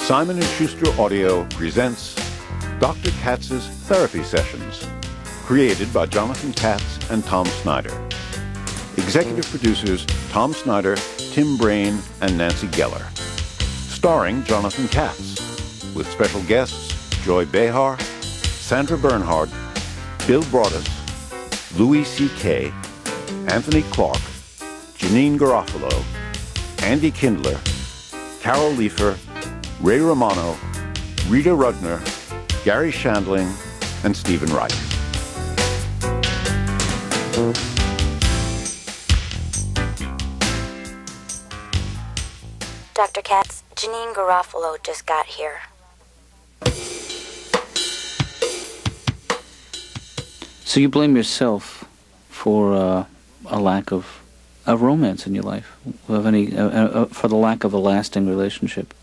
Simon & Schuster Audio presents Dr. Katz's Therapy Sessions, created by Jonathan Katz and Tom Snyder. Executive producers Tom Snyder, Tim Brain, and Nancy Geller. Starring Jonathan Katz, with special guests Joy Behar, Sandra Bernhard, Bill Braudis, Louis C.K., Anthony Clark, Janine Garofalo, Andy Kindler, Carol Leifer, Ray Romano, Rita Rudner, Garry Shandling, and Steven Wright. Dr. Katz, Janine Garofalo just got here. So you blame yourself for a lack of romance in your life, of any for the lack of a lasting relationship.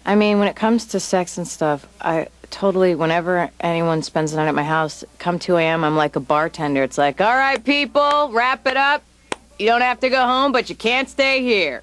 I mean, when it comes to sex and stuff, I totally, whenever anyone spends the night at my house, come 2 a.m., I'm like a bartender. It's like, all right, people, wrap it up. You don't have to go home, but you can't stay here.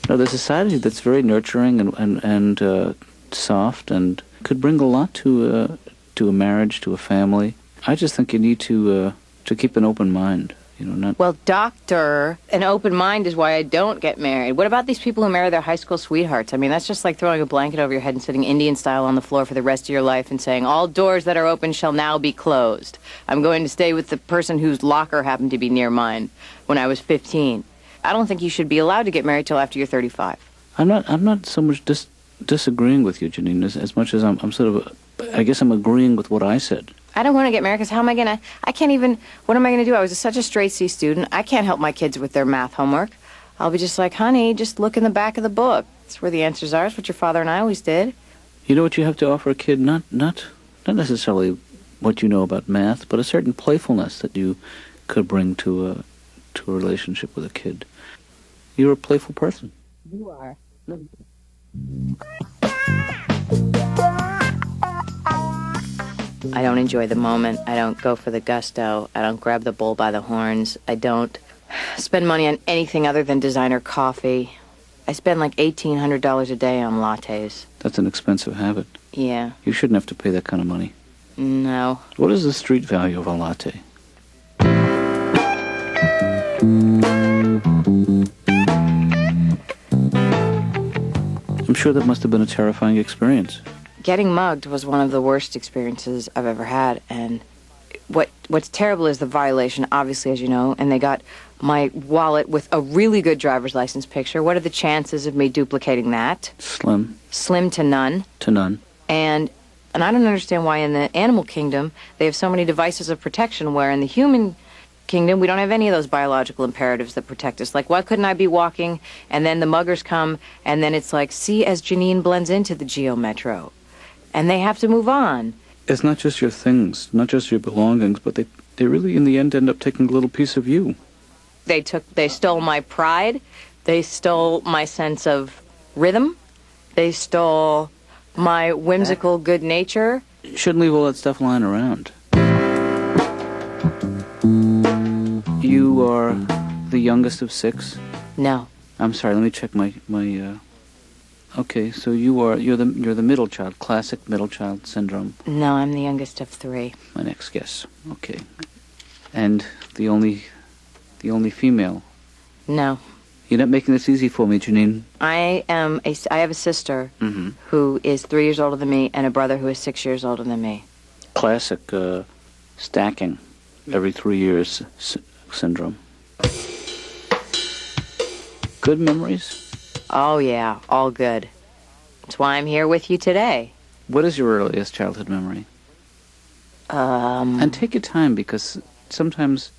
No, there's a side of you that's very nurturing and soft and could bring a lot to a marriage, to a family. I just think you need to keep an open mind. You know, not... Well, doctor, an open mind is why I don't get married. What about these people who marry their high school sweethearts? I mean, that's just like throwing a blanket over your head and sitting Indian style on the floor for the rest of your life and saying, all doors that are open shall now be closed. I'm going to stay with the person whose locker happened to be near mine when I was 15. I don't think you should be allowed to get married till after you're 35. I'm not so much disagreeing with you, Janine, as much as I'm sort of, I guess I'm agreeing with what I said. I don't want to get married because how am I going to, what am I going to do? I was such a straight C student. I can't help my kids with their math homework. I'll be just like, honey, just look in the back of the book. That's where the answers are. It's what your father and I always did. You know what you have to offer a kid? Not necessarily what you know about math, but a certain playfulness that you could bring to a relationship with a kid. You're a playful person. You are. I don't enjoy the moment. I don't go for the gusto. I don't grab the bull by the horns. I don't spend money on anything other than designer coffee. I spend like $1,800 a day on lattes. That's an expensive habit. Yeah. You shouldn't have to pay that kind of money. No. What is the street value of a latte? I'm sure that must have been a terrifying experience. Getting mugged was one of the worst experiences I've ever had, and what's terrible is the violation, obviously, as you know, and they got my wallet with a really good driver's license picture. What are the chances of me duplicating that? Slim. Slim to none. To none. And I don't understand why in the animal kingdom they have so many devices of protection, where in the human kingdom we don't have any of those biological imperatives that protect us. Like, why couldn't I be walking and then the muggers come and then it's like, see as Janine blends into the Geo Metro. And they have to move on. It's not just your things, not just your belongings, but they really, in the end, end up taking a little piece of you. They stole my pride. They stole my sense of rhythm. They stole my whimsical good nature. You shouldn't leave all that stuff lying around. You are the youngest of 6? No. I'm sorry, let me check my okay, so you're the middle child, classic middle child syndrome. No, I'm the youngest of 3. My next guess. Okay. And the only female. No. You're not making this easy for me, Janine. I have a sister who is 3 years older than me and a brother who is 6 years older than me. Classic stacking every 3 years syndrome. Good memories? Oh, yeah, all good. That's why I'm here with you today. What is your earliest childhood memory? And take your time, because sometimes...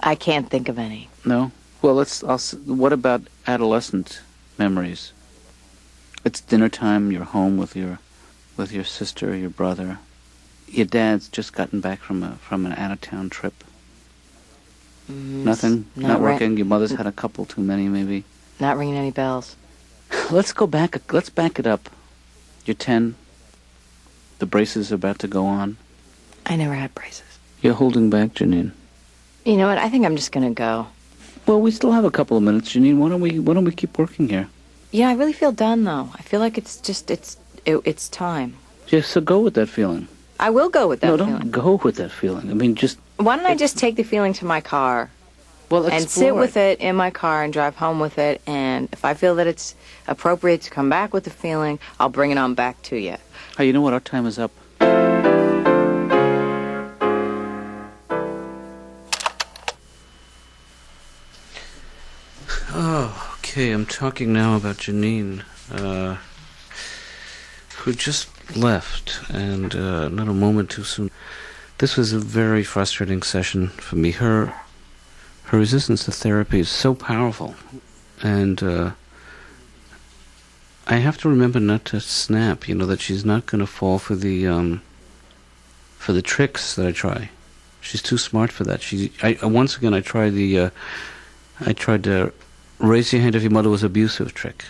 I can't think of any. No? Well, what about adolescent memories? It's dinner time, you're home with your sister, your brother. Your dad's just gotten back from an out-of-town trip. Nothing? Not working? Your mother's had a couple too many, maybe? Not ringing any bells. Let's back it up. You're 10. The braces are about to go on. I never had braces. You're holding back, Janine. You know what? I think I'm just going to go. Well, we still have a couple of minutes, Janine. Why don't we keep working here? Yeah, I really feel done, though. I feel like it's time. Just so go with that feeling. I will go with that feeling. No, don't go with that feeling. I mean, just... Why don't I just take the feeling to my car and sit with it in my car and drive home with it, and if I feel that it's appropriate to come back with the feeling, I'll bring it on back to you. Oh, you know what? Our time is up. Oh, okay. I'm talking now about Janine, who just left, and not a moment too soon. This was a very frustrating session for me. Her resistance to therapy is so powerful, and I have to remember not to snap. That she's not going to fall for the tricks that I try. She's too smart for that. Once again I tried the raise your hand if your mother was abusive trick.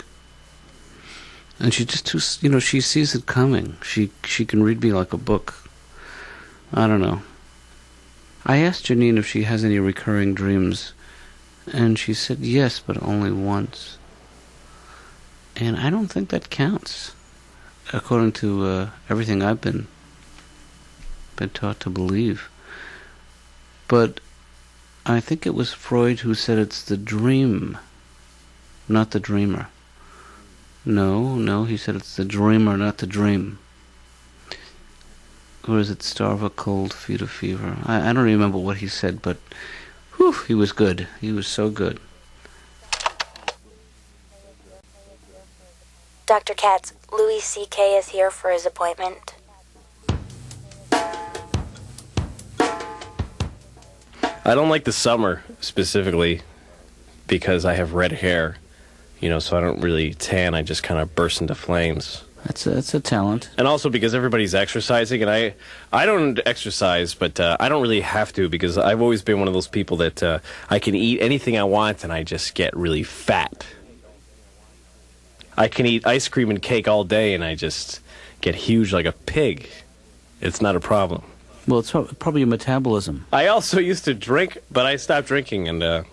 And she's just too, she sees it coming. She can read me like a book. I don't know. I asked Janine if she has any recurring dreams, and she said yes, but only once. And I don't think that counts, according to everything I've been taught to believe. But I think it was Freud who said it's the dream, not the dreamer. No, he said it's the dreamer, not the dream. Or is it starve a cold, feed a fever? I don't remember what he said, but whew, he was good. He was so good. Dr. Katz, Louis C.K. is here for his appointment. I don't like the summer, specifically, because I have red hair. So I don't really tan. I just kind of burst into flames. That's a talent. And also because everybody's exercising, and I don't exercise, but I don't really have to, because I've always been one of those people that I can eat anything I want, and I just get really fat. I can eat ice cream and cake all day, and I just get huge like a pig. It's not a problem. Well, it's probably your metabolism. I also used to drink, but I stopped drinking, and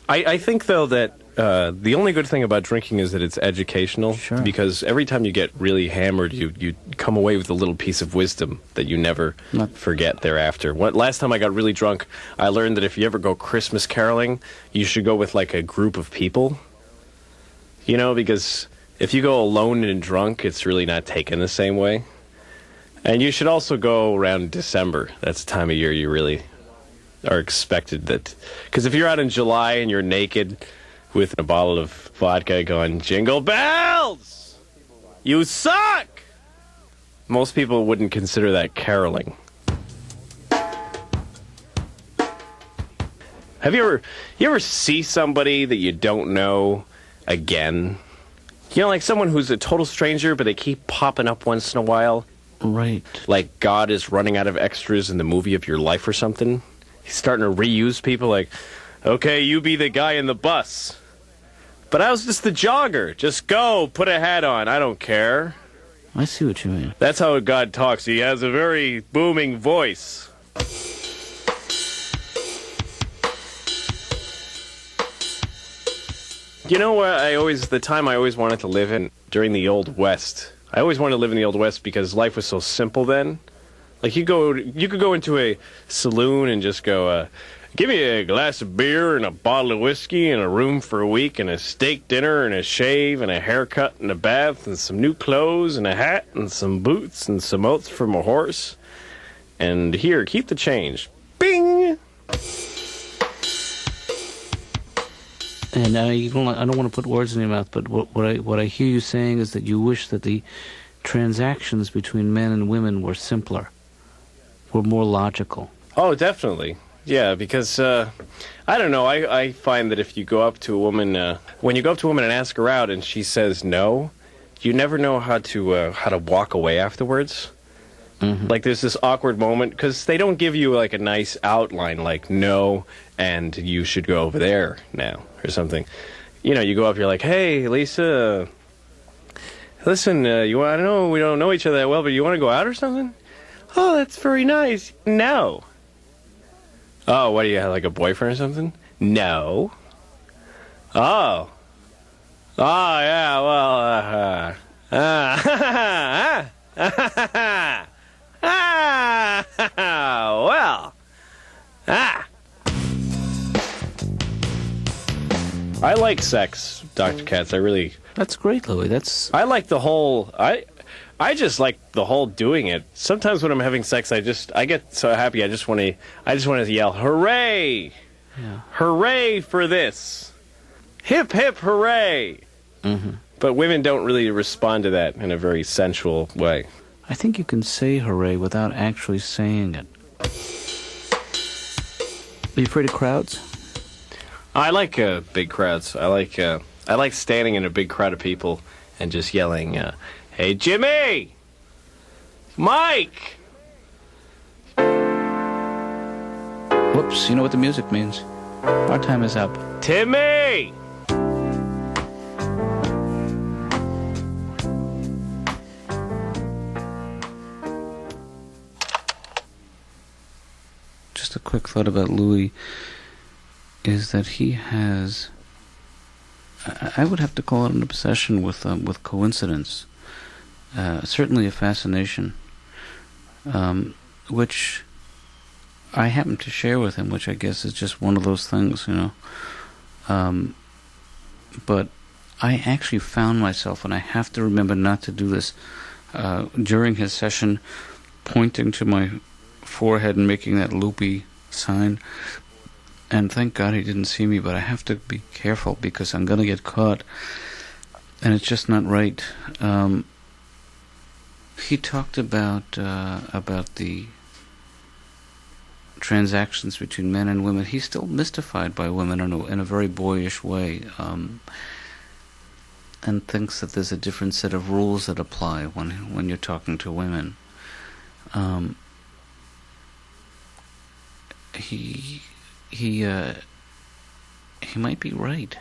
I think, though, that the only good thing about drinking is that it's educational. Sure. Because every time you get really hammered, you come away with a little piece of wisdom that you never forget thereafter. Last time I got really drunk, I learned that if you ever go Christmas caroling, you should go with like a group of people. Because if you go alone and drunk, it's really not taken the same way. And you should also go around December. That's the time of year you really are expected that. Because if you're out in July and you're naked with a bottle of vodka going, jingle bells, you suck! Most people wouldn't consider that caroling. Have you ever see somebody that you don't know again? Like someone who's a total stranger, but they keep popping up once in a while. Right. Like God is running out of extras in the movie of your life or something. He's starting to reuse people like, okay, you be the guy in the bus. But I was just the jogger. Just go, put a hat on. I don't care. I see what you mean. That's how God talks. He has a very booming voice. The time I always wanted to live in during the Old West. I always wanted to live in the Old West because life was so simple then. Like you could go into a saloon and just go, give me a glass of beer and a bottle of whiskey and a room for a week and a steak dinner and a shave and a haircut and a bath and some new clothes and a hat and some boots and some oats from a horse. And here, keep the change. Bing! And I don't want to put words in your mouth, but what I hear you saying is that you wish that the transactions between men and women were simpler, were more logical. Oh, definitely. Yeah, because, I don't know, I find that if you go up to a woman, when you go up to a woman and ask her out and she says no, you never know how to walk away afterwards. Mm-hmm. Like, there's this awkward moment, because they don't give you, like, a nice outline, like, no, and you should go over there now, or something. You go up, you're like, hey, Lisa, listen, I know we don't know each other that well, but you want to go out or something? Oh, that's very nice. No. Oh, what, do you have, like, a boyfriend or something? No. Oh. Oh, yeah, well, well, I like sex, Dr. Katz. I really... That's great, Louis. I like the whole... I just like the whole doing it. Sometimes when I'm having sex, I get so happy. I just want to yell, "Hooray! Yeah. Hooray for this! Hip hip hooray!" Mm-hmm. But women don't really respond to that in a very sensual way. I think you can say hooray without actually saying it. Are you afraid of crowds? I like big crowds. I like standing in a big crowd of people and just yelling, "Hey, Jimmy! Mike!" Whoops, you know what the music means. Our time is up. Timmy! Just a quick thought about Louis is that he has... I would have to call it an obsession with coincidence. Certainly a fascination, which I happen to share with him, which I guess is just one of those things, you know. But I actually found myself, and I have to remember not to do this, during his session, pointing to my forehead and making that loopy sign. And thank God he didn't see me, but I have to be careful because I'm going to get caught. And it's just not right. He talked about the transactions between men and women. He's still mystified by women in a very boyish way, and thinks that there's a different set of rules that apply when you're talking to women. He might be right.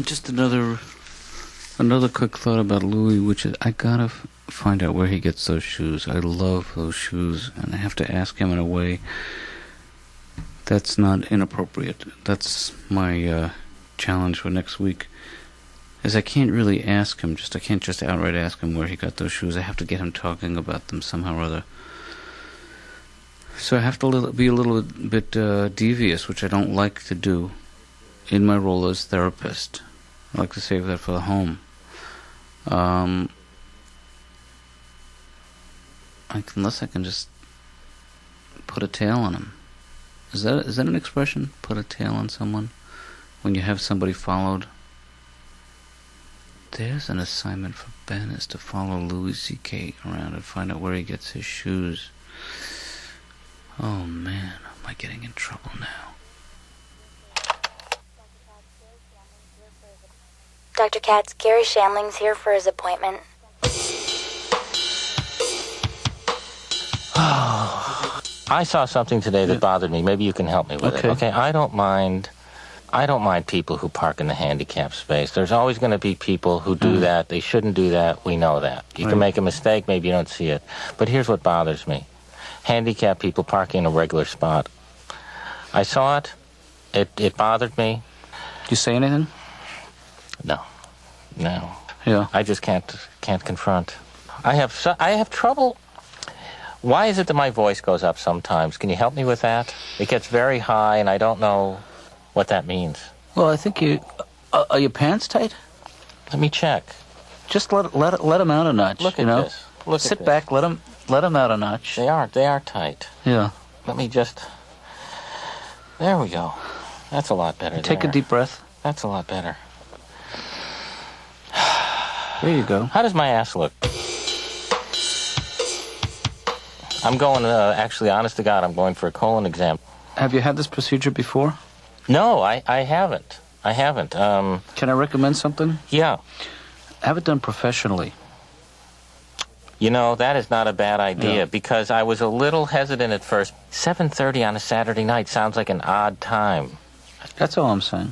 Just another quick thought about Louis, which is I gotta find out where he gets those shoes. I love those shoes, and I have to ask him in a way that's not inappropriate. That's my challenge for next week. Is I can't really ask him. I can't just outright ask him where he got those shoes. I have to get him talking about them somehow or other. So I have to be a little bit devious, which I don't like to do in my role as therapist. I like to save that for the home. Unless I can just put a tail on him. Is that an expression? Put a tail on someone when you have somebody followed? There's an assignment for Ben, is to follow Louis C.K. around and find out where he gets his shoes. Oh man, am I getting in trouble now? Dr. Katz, Garry Shandling's here for his appointment. I saw something today that bothered me. Maybe you can help me with it. Okay, I don't mind people who park in the handicap space. There's always going to be people who do that. They shouldn't do that. We know that. You can make a mistake. Maybe you don't see it. But here's what bothers me. Handicapped people parking in a regular spot. I saw it. It bothered me. You say anything? No. Yeah. I just can't confront. I have trouble. Why is it that my voice goes up sometimes? Can you help me with that? It gets very high, and I don't know what that means. Well, I think are your pants tight? Let me check. Just let them out a notch. Look at this. Sit back. Let them out a notch. They are tight. Yeah. Let me just. There we go. That's a lot better. Take a deep breath. That's a lot better. There you go. How does my ass look? I'm going, actually, honest to God, I'm going for a colon exam. Have you had this procedure before? No, I haven't. Can I recommend something? Yeah. Have it done professionally. You know, that is not a bad idea, because I was a little hesitant at first. 7:30 on a Saturday night sounds like an odd time. That's all I'm saying.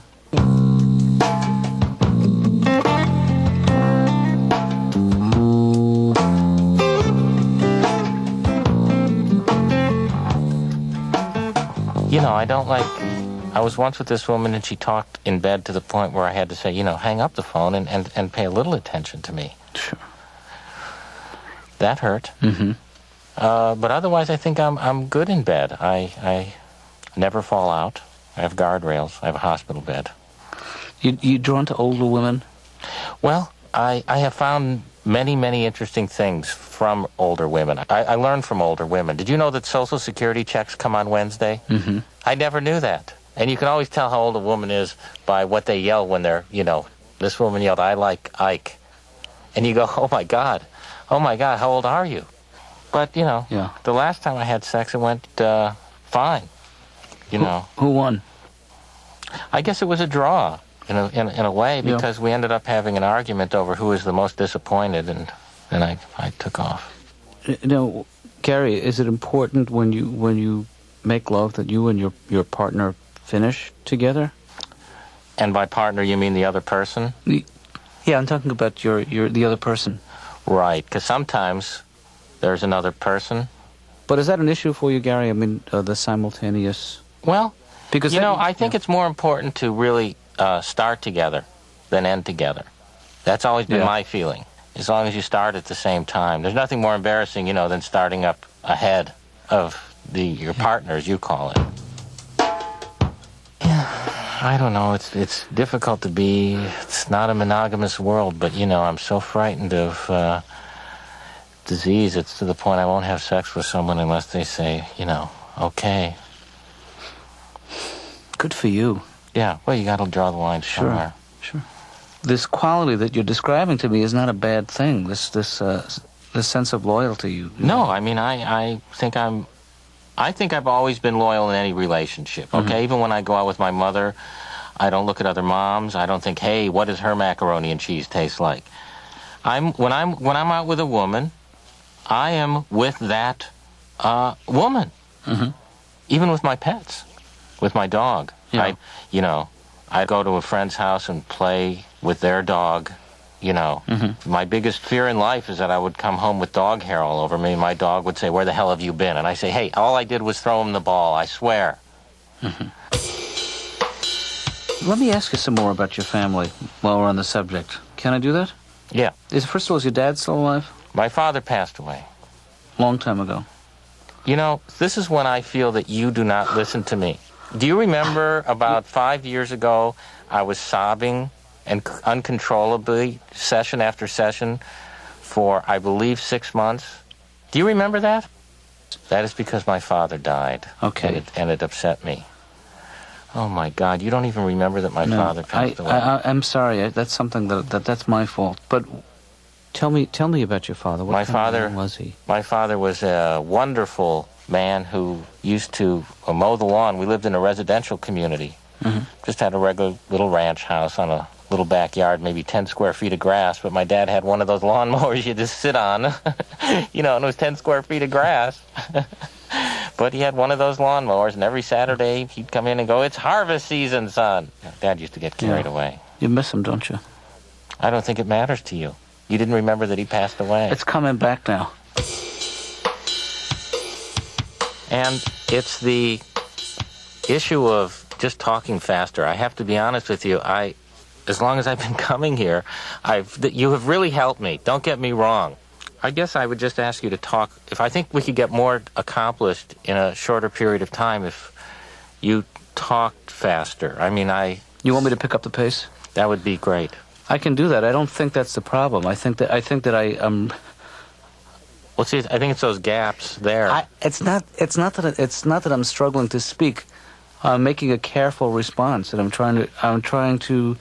You know, I don't like... I was once with this woman, and she talked in bed to the point where I had to say, you know, hang up the phone and pay a little attention to me. Sure. That hurt. Mm-hmm. But otherwise, I think I'm good in bed. I never fall out. I have guardrails. I have a hospital bed. You drawn to older women? Well, I have found many interesting things from older women. I learned from older women. Did you know that Social Security checks come on Wednesday? Mm-hmm. I never knew that. And you can always tell how old a woman is by what they yell when they're, you know, this woman yelled, "I like Ike." And you go, oh my God, how old are you? But, you know, The last time I had sex, it went fine, you know. Who won? I guess it was a draw, in a way, because we ended up having an argument over who was the most disappointed, and then I took off. Now, Garry, is it important when you make love that you and your partner finish together? And by partner, you mean the other person? Yeah, I'm talking about the other person. Right, because sometimes there's another person. But is that an issue for you, Garry? I mean, the simultaneous... Well, because I think it's more important to really start together than end together. That's always been my feeling. As long as you start at the same time. There's nothing more embarrassing, than starting up ahead of your partner, as you call it. I don't know. It's difficult to be. It's not a monogamous world, but I'm so frightened of disease. It's to the point I won't have sex with someone unless they say, okay. Good for you. Yeah. Well, you got to draw the line somewhere. Sure. This quality that you're describing to me is not a bad thing. This sense of loyalty. No, I mean, I think I've always been loyal in any relationship, okay? Mm-hmm. Even when I go out with my mother, I don't look at other moms. I don't think, hey, what does her macaroni and cheese taste like? When I'm out with a woman, I am with that woman. Mm-hmm. Even with my pets, with my dog. Yeah. I go to a friend's house and play with their dog. Mm-hmm. My biggest fear in life is that I would come home with dog hair all over me, and my dog would say, "Where the hell have you been?" And I say, "Hey, all I did was throw him the ball, I swear." Mm-hmm. Let me ask you some more about your family while we're on the subject. Can I do that? Yeah. First of all, is your dad still alive? My father passed away. Long time ago. This is when I feel that you do not listen to me. Do you remember about 5 years ago, I was sobbing and uncontrollably, session after session, for, I believe, 6 months? Do you remember that? That is because my father died. Okay. And it upset me. Oh, my God, you don't even remember that my father passed away? I'm sorry, that's something that's my fault. But tell me about your father. What kind of man was he? My father was a wonderful man who used to mow the lawn. We lived in a residential community. Mm-hmm. Just had a regular little ranch house on a little backyard, maybe 10 square feet of grass, but my dad had one of those lawnmowers you just sit on, and it was 10 square feet of grass. But he had one of those lawnmowers, and every Saturday he'd come in and go, "It's harvest season, son." Dad used to get carried away. You miss him, don't you? I don't think it matters to you. You didn't remember that he passed away. It's coming back now. And it's the issue of just talking faster. I have to be honest with you. As long as I've been coming here, you have really helped me. Don't get me wrong. I guess I would just ask you to talk. If I think we could get more accomplished in a shorter period of time if you talked faster. I mean, You want me to pick up the pace? That would be great. I can do that. I don't think that's the problem. I think that Well, see, I think it's those gaps there. It's not that I'm struggling to speak. I'm making a careful response, and I'm trying to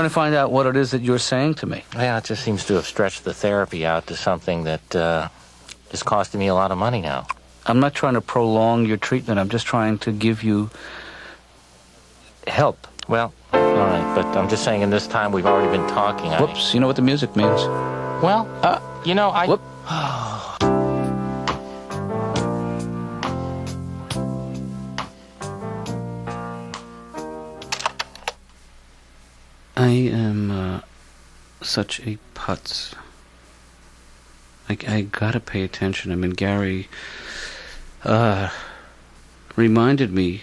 find out what it is that you're saying to me. Yeah, it just seems to have stretched the therapy out to something that is costing me a lot of money now. I'm not trying to prolong your treatment. I'm just trying to give you help. Well, all right, but I'm just saying in this time we've already been talking. Whoops, you know what the music means. Well, Whoop. I am such a putz. I gotta pay attention. I mean, Garry, reminded me,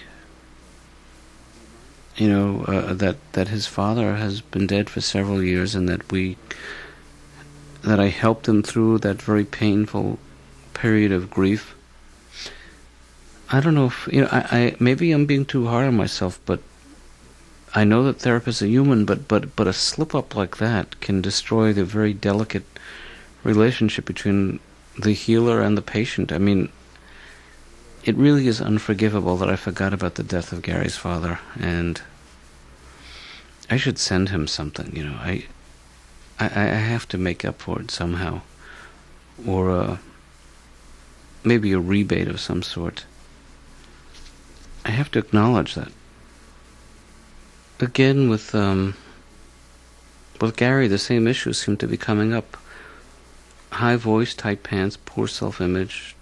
that his father has been dead for several years, and that I helped him through that very painful period of grief. I don't know if, I maybe I'm being too hard on myself, but I know that therapists are human, but a slip-up like that can destroy the very delicate relationship between the healer and the patient. I mean, it really is unforgivable that I forgot about the death of Garry's father, and I should send him something, I have to make up for it somehow, or maybe a rebate of some sort. I have to acknowledge that. Again, with Garry, the same issues seem to be coming up. High voice, tight pants, poor self-image.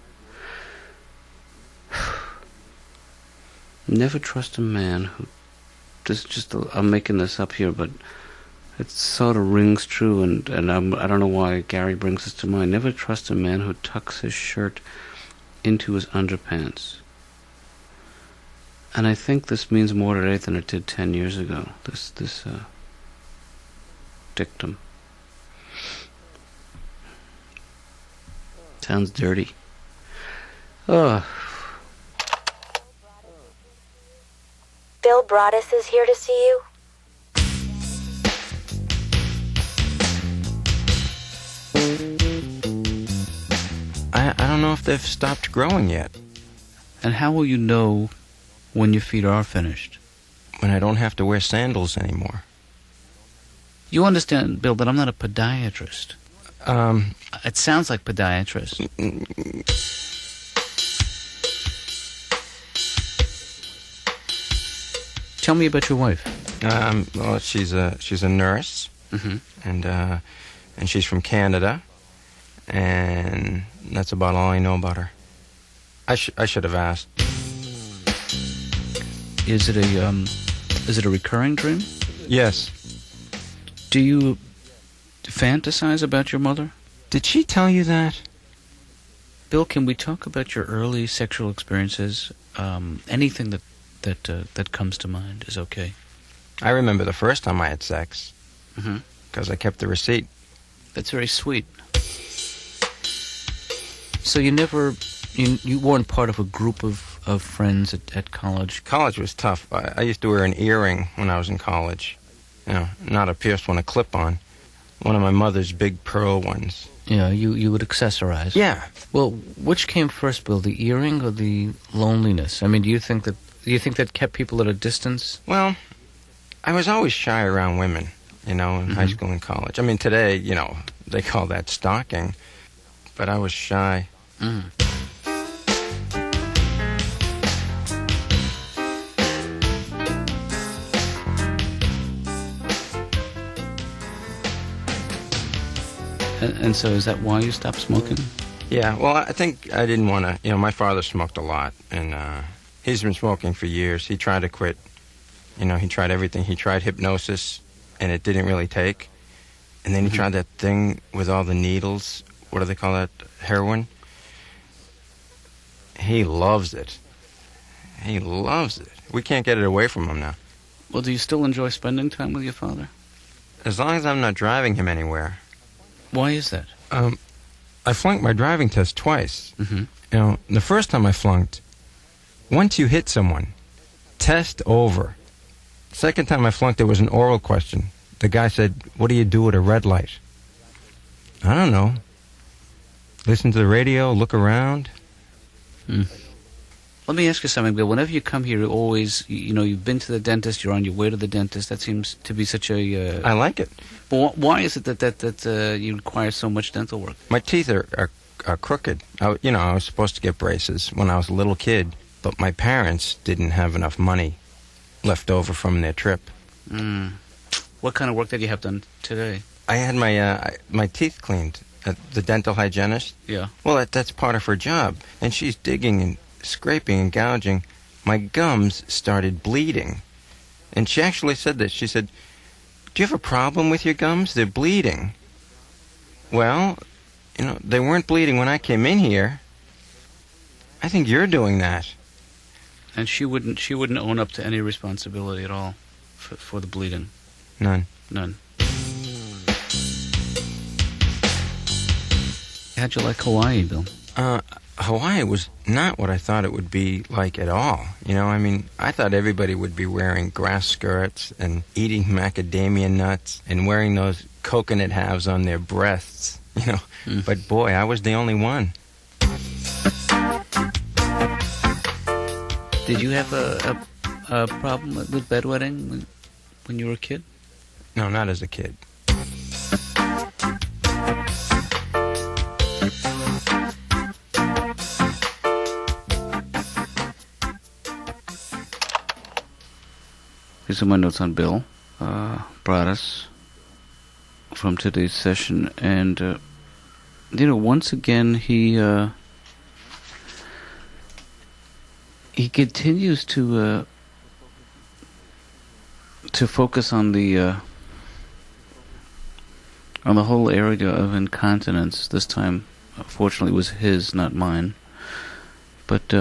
Never trust a man who... I'm making this up here, but it sort of rings true, and I don't know why Garry brings this to mind. Never trust a man who tucks his shirt into his underpants. And I think this means more today than it did 10 years ago, this dictum. Sounds dirty. Oh. Bill Braudis is here to see you. I don't know if they've stopped growing yet. And how will you know when your feet are finished? When I don't have to wear sandals anymore. You understand, Bill, that I'm not a podiatrist. It sounds like podiatrist. Tell me about your wife. Well, she's a nurse, and she's from Canada, and that's about all I know about her. I should have asked. Is it a recurring dream? Yes. Do you fantasize about your mother? Did she tell you that? Bill, can we talk about your early sexual experiences? Anything that comes to mind is okay. I remember the first time I had sex, because I kept the receipt. That's very sweet. So you weren't part of a group of friends at college? College was tough. I used to wear an earring when I was in college. Not a pierced one, a clip-on. One of my mother's big pearl ones. Yeah, you would accessorize. Yeah. Well, which came first, Bill, the earring or the loneliness? I mean, do you think that kept people at a distance? Well, I was always shy around women, in high school and college. I mean, today, they call that stalking, but I was shy. And so is that why you stopped smoking? Yeah, well, I think I didn't want to... my father smoked a lot, and he's been smoking for years. He tried to quit. He tried everything. He tried hypnosis, and it didn't really take. And then he tried that thing with all the needles. What do they call that? Heroin? He loves it. He loves it. We can't get it away from him now. Well, do you still enjoy spending time with your father? As long as I'm not driving him anywhere. Why is that? I flunked my driving test twice. The first time I flunked, once you hit someone, test over. Second time I flunked, there was an oral question. The guy said, "What do you do at a red light?" I don't know. Listen to the radio, look around. Let me ask you something, Bill. Whenever you come here, you always, you've been to the dentist, you're on your way to the dentist. That seems to be such a... I like it. But why is it that you require so much dental work? My teeth are crooked. I was supposed to get braces when I was a little kid, but my parents didn't have enough money left over from their trip. What kind of work did you have done today? I had my teeth cleaned at the dental hygienist. Yeah. Well, that's part of her job, and she's digging and scraping and gouging. My gums started bleeding, and she actually said this. She said, "Do you have a problem with your gums? They're bleeding." Well, they weren't bleeding when I came in here. I think you're doing that. And she wouldn't own up to any responsibility at all for the bleeding? None. How'd you like Hawaii, Bill? Hawaii was not what I thought it would be like at all. You know, I mean, I thought everybody would be wearing grass skirts and eating macadamia nuts and wearing those coconut halves on their breasts, you know. But boy, I was the only one. Did you have a problem with bedwetting when you were a kid? No, not as a kid. These are my notes on Bill Braudis from today's session, and once again he continues to focus on the whole area of incontinence. This time, fortunately, it was his, not mine. But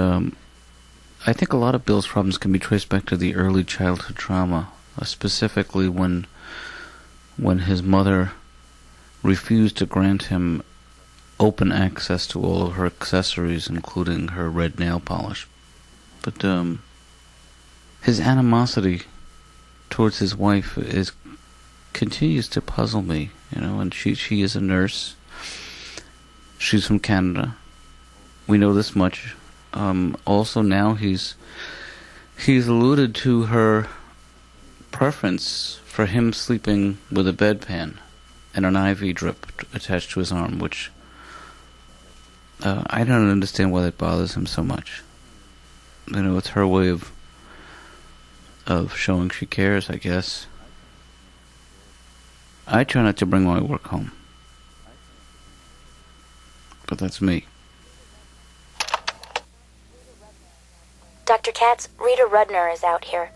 I think a lot of Bill's problems can be traced back to the early childhood trauma, specifically when his mother refused to grant him open access to all of her accessories, including her red nail polish. But his animosity towards his wife continues to puzzle me, and she is a nurse. She's from Canada. We know this much. Also now he's alluded to her preference for him sleeping with a bedpan and an IV drip attached to his arm, which I don't understand why that bothers him so much. It's her way of showing she cares, I guess. I try not to bring my work home. But that's me. Dr. Katz, Rita Rudner is out here.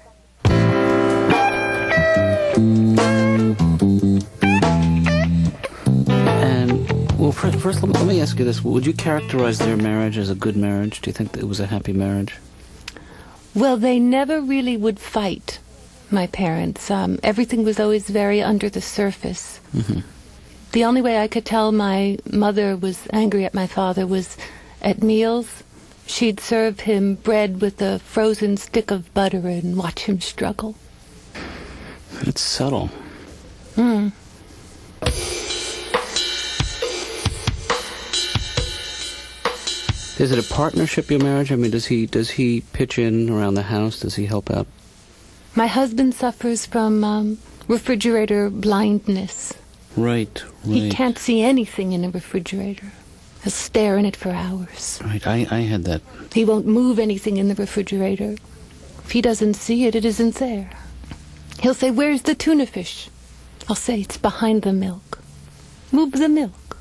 And, well, first let me ask you this. Would you characterize their marriage as a good marriage? Do you think that it was a happy marriage? Well, they never really would fight, my parents. Everything was always very under the surface. Mm-hmm. The only way I could tell my mother was angry at my father was at meals. She'd serve him bread with a frozen stick of butter and watch him struggle. It's subtle. Is it a partnership, your marriage? I mean, does he pitch in around the house? Does he help out? My husband suffers from refrigerator blindness. Right. He can't see anything in a refrigerator. He'll stare in it for hours. Right, I had that. He won't move anything in the refrigerator. If he doesn't see it, it isn't there. He'll say, "Where's the tuna fish?" I'll say, "It's behind the milk." "Move the milk."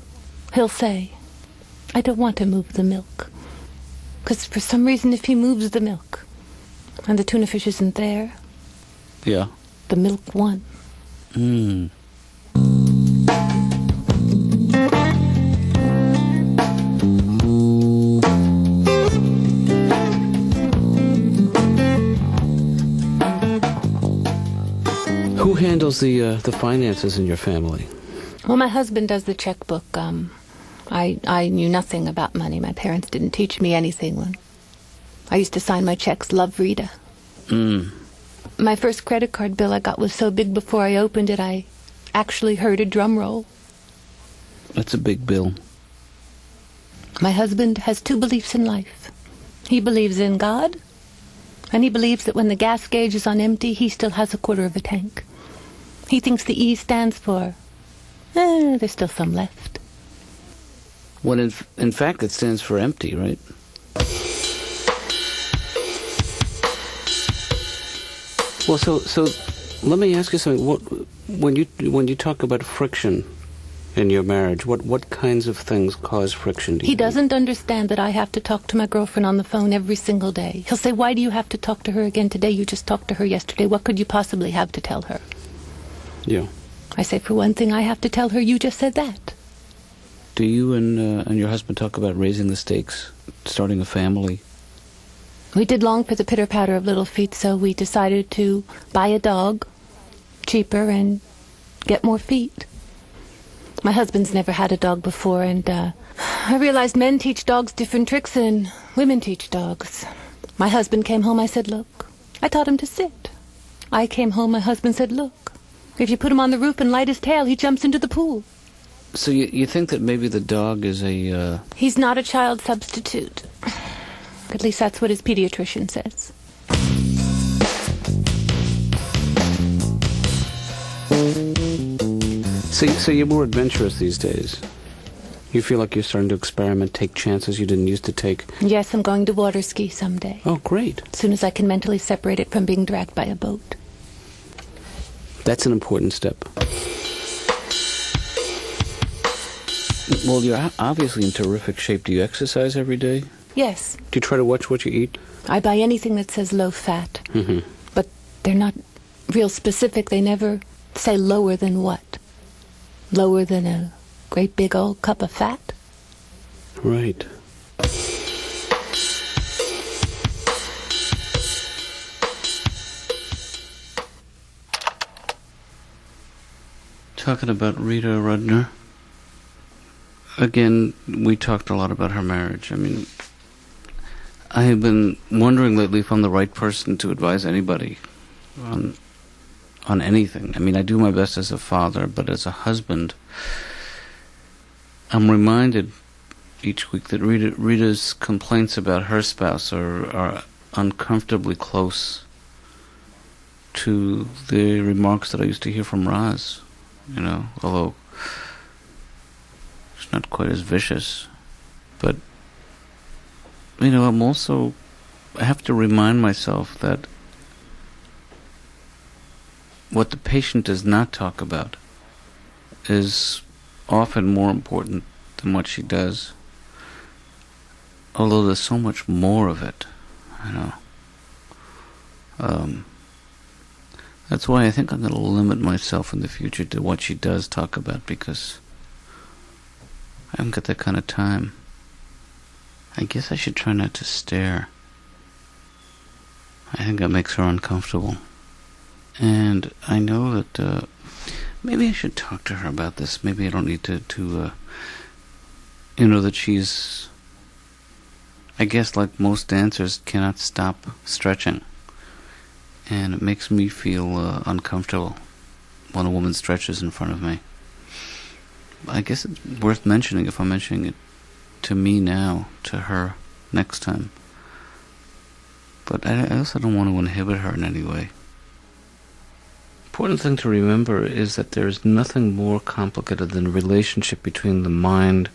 He'll say, "I don't want to move the milk." Because for some reason, if he moves the milk and the tuna fish isn't there, yeah, the milk won. Who handles the finances in your family? Well, my husband does the checkbook. I knew nothing about money. My parents didn't teach me anything. I used to sign my checks, "Love, Rita." My first credit card bill I got was so big before I opened it, I actually heard a drum roll. That's a big bill. My husband has two beliefs in life. He believes in God, and he believes that when the gas gauge is on empty, he still has a quarter of a tank. He thinks the E stands for, there's still some left. When in fact it stands for empty, right? Well, so let me ask you something. When you talk about friction in your marriage, what kinds of things cause friction? He doesn't understand that I have to talk to my girlfriend on the phone every single day. He'll say, "Why do you have to talk to her again today? You just talked to her yesterday. What could you possibly have to tell her?" Yeah. I say, "For one thing, I have to tell her you just said that." Do you and your husband talk about raising the stakes, starting a family? We did long for the pitter-patter of little feet, so we decided to buy a dog, cheaper, and get more feet. My husband's never had a dog before, and I realized men teach dogs different tricks than women teach dogs. My husband came home, I said, look. I taught him to sit. I came home, my husband said, look. If you put him on the roof and light his tail, he jumps into the pool. So you think that maybe the dog is a... He's not a child substitute. At least that's what his pediatrician says. So you're more adventurous these days. You feel like you're starting to experiment, take chances you didn't used to take. Yes, I'm going to water ski someday. Oh, great. As soon as I can mentally separate it from being dragged by a boat. That's an important step. Well, you're obviously in terrific shape. Do you exercise every day? Yes. Do you try to watch what you eat? I buy anything that says low fat. Mm-hmm. But they're not real specific. They never say lower than what? Lower than a great big old cup of fat? Right. Talking about Rita Rudner. Again, we talked a lot about her marriage. I mean, I have been wondering lately if I'm the right person to advise anybody on anything. I mean, I do my best as a father, but as a husband, I'm reminded each week that Rita's complaints about her spouse are uncomfortably close to the remarks that I used to hear from Roz, you know, although it's not quite as vicious. But, you know, I have to remind myself that what the patient does not talk about is often more important than what she does. Although there's so much more of it, you know. That's why I think I'm going to limit myself in the future to what she does talk about, because I haven't got that kind of time. I guess I should try not to stare. I think that makes her uncomfortable. And I know that maybe I should talk to her about this. Maybe I don't need to you know, that she's, I guess like most dancers, cannot stop stretching. And it makes me feel uncomfortable when a woman stretches in front of me. I guess it's worth mentioning if I'm mentioning it to me now, to her next time. But I also don't want to inhibit her in any way. Important thing to remember is that there is nothing more complicated than the relationship between the mind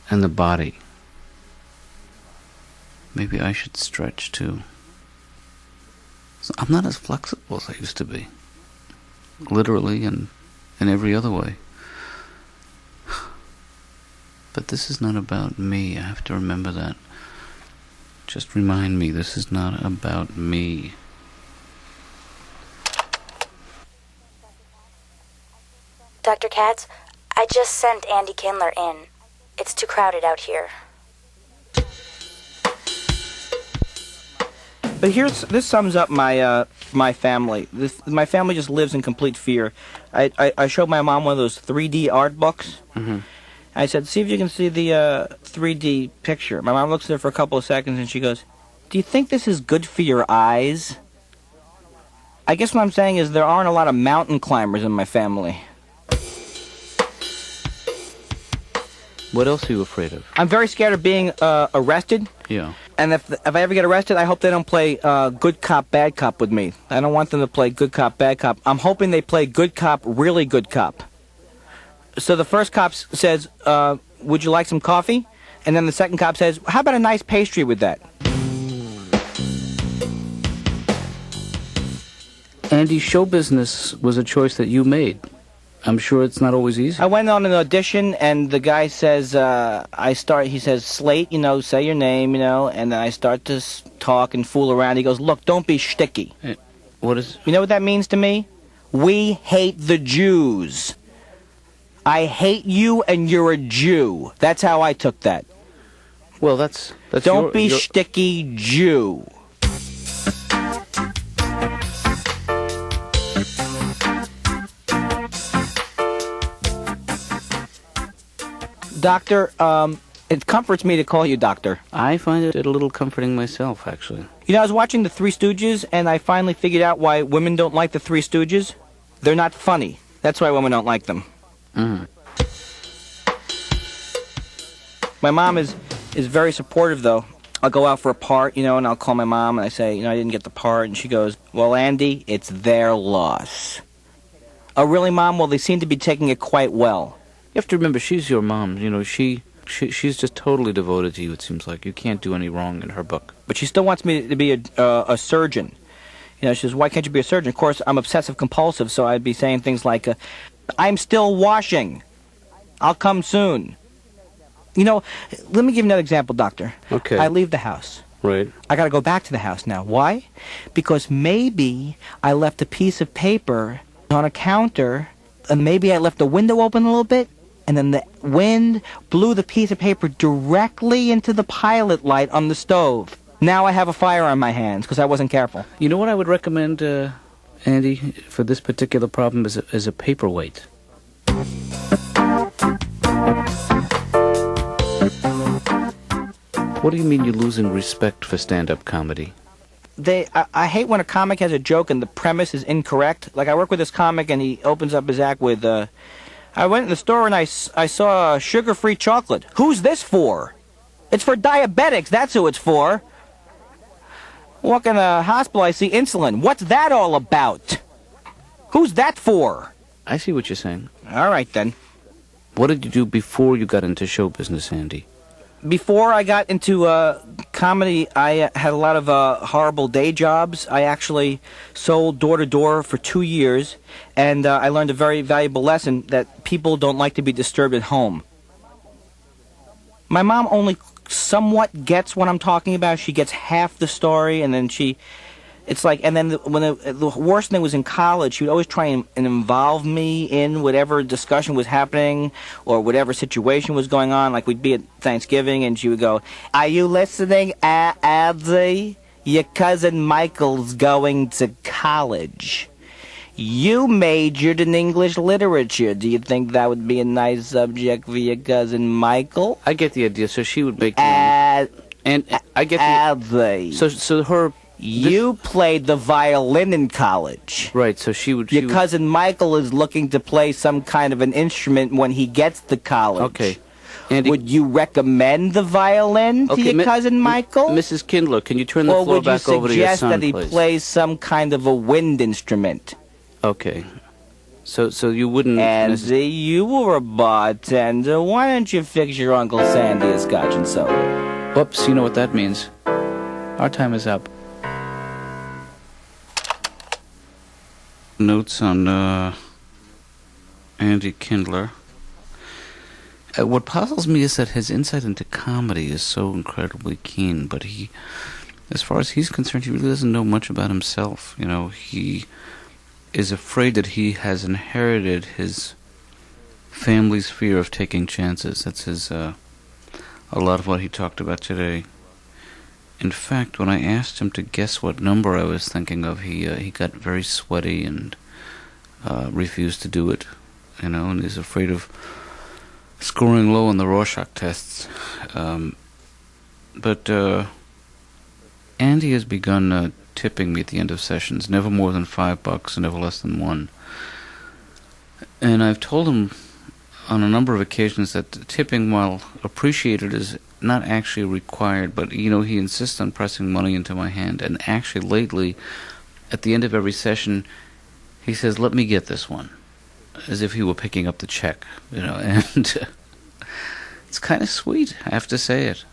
and the body. Maybe I should stretch too. So I'm not as flexible as I used to be. Literally and in every other way. But this is not about me. I have to remember that. Just remind me, this is not about me. Dr. Katz, I just sent Andy Kindler in. It's too crowded out here. But this sums up my family. My family just lives in complete fear. I showed my mom one of those 3D art books. Mm-hmm. I said, see if you can see the 3D picture. My mom looks at it for a couple of seconds and she goes, do you think this is good for your eyes? I guess what I'm saying is there aren't a lot of mountain climbers in my family. What else are you afraid of? I'm very scared of being arrested. Yeah. And if I ever get arrested, I hope they don't play good cop, bad cop with me. I don't want them to play good cop, bad cop. I'm hoping they play good cop, really good cop. So the first cop says, would you like some coffee? And then the second cop says, how about a nice pastry with that? Andy, show business was a choice that you made. I'm sure it's not always easy. I went on an audition, and the guy says, he says, Slate, you know, say your name, you know, and then I start to talk and fool around. He goes, look, don't be shticky. What is... You know what that means to me? We hate the Jews. I hate you and you're a Jew. That's how I took that. Well, that's don't be shticky Jew. Doctor, it comforts me to call you doctor. I find it a little comforting myself, actually. You know, I was watching The Three Stooges, and I finally figured out why women don't like The Three Stooges. They're not funny. That's why women don't like them. Mm. My mom is very supportive, though. I'll go out for a part, you know, and I'll call my mom, and I say, you know, I didn't get the part, and she goes, well, Andy, it's their loss. Oh, really, Mom? Well, they seem to be taking it quite well. You have to remember, she's your mom. You know, she's just totally devoted to you, it seems like. You can't do any wrong in her book. But she still wants me to be a surgeon. You know, she says, why can't you be a surgeon? Of course, I'm obsessive-compulsive, so I'd be saying things like, I'm still washing. I'll come soon. You know, let me give you another example, Doctor. Okay. I leave the house. Right. I got to go back to the house now. Why? Because maybe I left a piece of paper on a counter, and maybe I left the window open a little bit, and then the wind blew the piece of paper directly into the pilot light on the stove. Now I have a fire on my hands because I wasn't careful. You know what I would recommend, Andy, for this particular problem is a paperweight. What do you mean you're losing respect for stand-up comedy? I hate when a comic has a joke and the premise is incorrect. Like, I work with this comic and he opens up his act with, I went in the store and I saw sugar-free chocolate. Who's this for? It's for diabetics, that's who it's for. Walk in a hospital, I see insulin. What's that all about? Who's that for? I see what you're saying. All right, then. What did you do before you got into show business, Andy? Before I got into comedy, I had a lot of horrible day jobs. I actually sold door-to-door for 2 years, and I learned a very valuable lesson that people don't like to be disturbed at home. My mom only somewhat gets what I'm talking about. She gets half the story, and then it's like, and then when the worst thing was in college, she would always try and involve me in whatever discussion was happening or whatever situation was going on. Like, we'd be at Thanksgiving, and she would go, are you listening, Andy? Your cousin Michael's going to college. You majored in English literature. Do you think that would be a nice subject for your cousin Michael? I get the idea. So she would make and I get the Andy. So her. You played the violin in college. Right, so she would... Your cousin Michael is looking to play some kind of an instrument when he gets to college. Okay. Andy, would you recommend the violin to your cousin Michael? Mrs. Kindler, can you turn the floor back over to your son, please? Or would you suggest that he plays some kind of a wind instrument? Okay. So you wouldn't... Andy, you were a bartender. Why don't you fix your Uncle Sandy a scotch and soda? Whoops, you know what that means. Our time is up. Notes on Andy Kindler. What puzzles me is that his insight into comedy is so incredibly keen, but he, as far as he's concerned, he really doesn't know much about himself. You know, he is afraid that he has inherited his family's fear of taking chances. That's his, a lot of what he talked about today. In fact, when I asked him to guess what number I was thinking of, he got very sweaty and refused to do it, you know, and he's afraid of scoring low on the Rorschach tests. But Andy has begun tipping me at the end of sessions, never more than $5 and never less than $1. And I've told him on a number of occasions that tipping, while appreciated, is not actually required, but, you know, he insists on pressing money into my hand. And actually, lately, at the end of every session, he says, let me get this one, as if he were picking up the check, you know, and it's kind of sweet, I have to say it.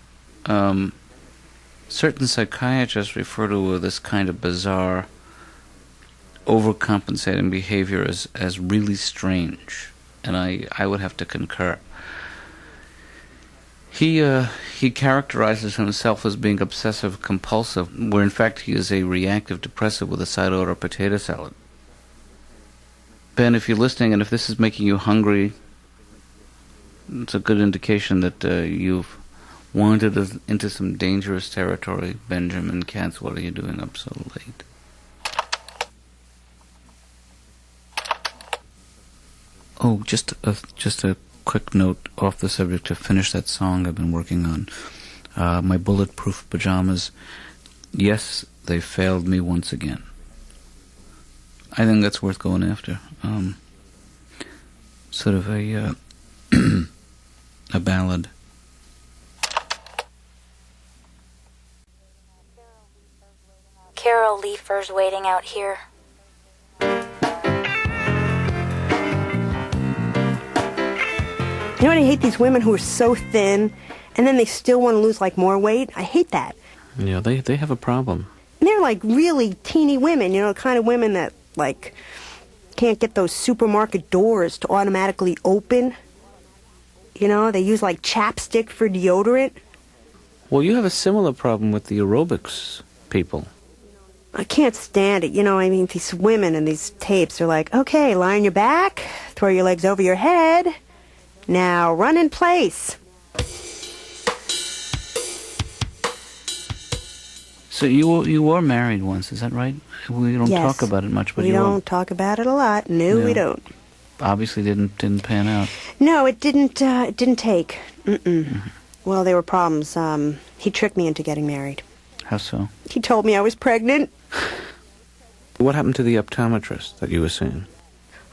Certain psychiatrists refer to this kind of bizarre, overcompensating behavior as really strange, and I would have to concur. He characterizes himself as being obsessive-compulsive, where in fact he is a reactive depressive with a side order potato salad. Ben, if you're listening and if this is making you hungry, it's a good indication that you've wandered into some dangerous territory. Benjamin Katz, what are you doing up so late? Oh, just a quick note off the subject to finish that song I've been working on. My Bulletproof Pajamas. Yes, they failed me once again. I think that's worth going after. Sort of a a ballad. Carol Leifer's waiting out here. You know what I hate? These women who are so thin, and then they still want to lose, like, more weight. I hate that. Yeah, they have a problem. And they're, like, really teeny women, you know, the kind of women that, like, can't get those supermarket doors to automatically open. You know, they use, like, chapstick for deodorant. Well, you have a similar problem with the aerobics people. I can't stand it. You know, I mean, these women in these tapes are like, okay, lie on your back, throw your legs over your head, now run in place. So you were married once, is that right? We don't Yes. talk about it much, but we you don't talk about it a lot. No, we don't. Obviously didn't pan out. No, it didn't take. Well, there were problems. He tricked me into getting married. How so? He told me I was pregnant. What happened to the optometrist that you were seeing?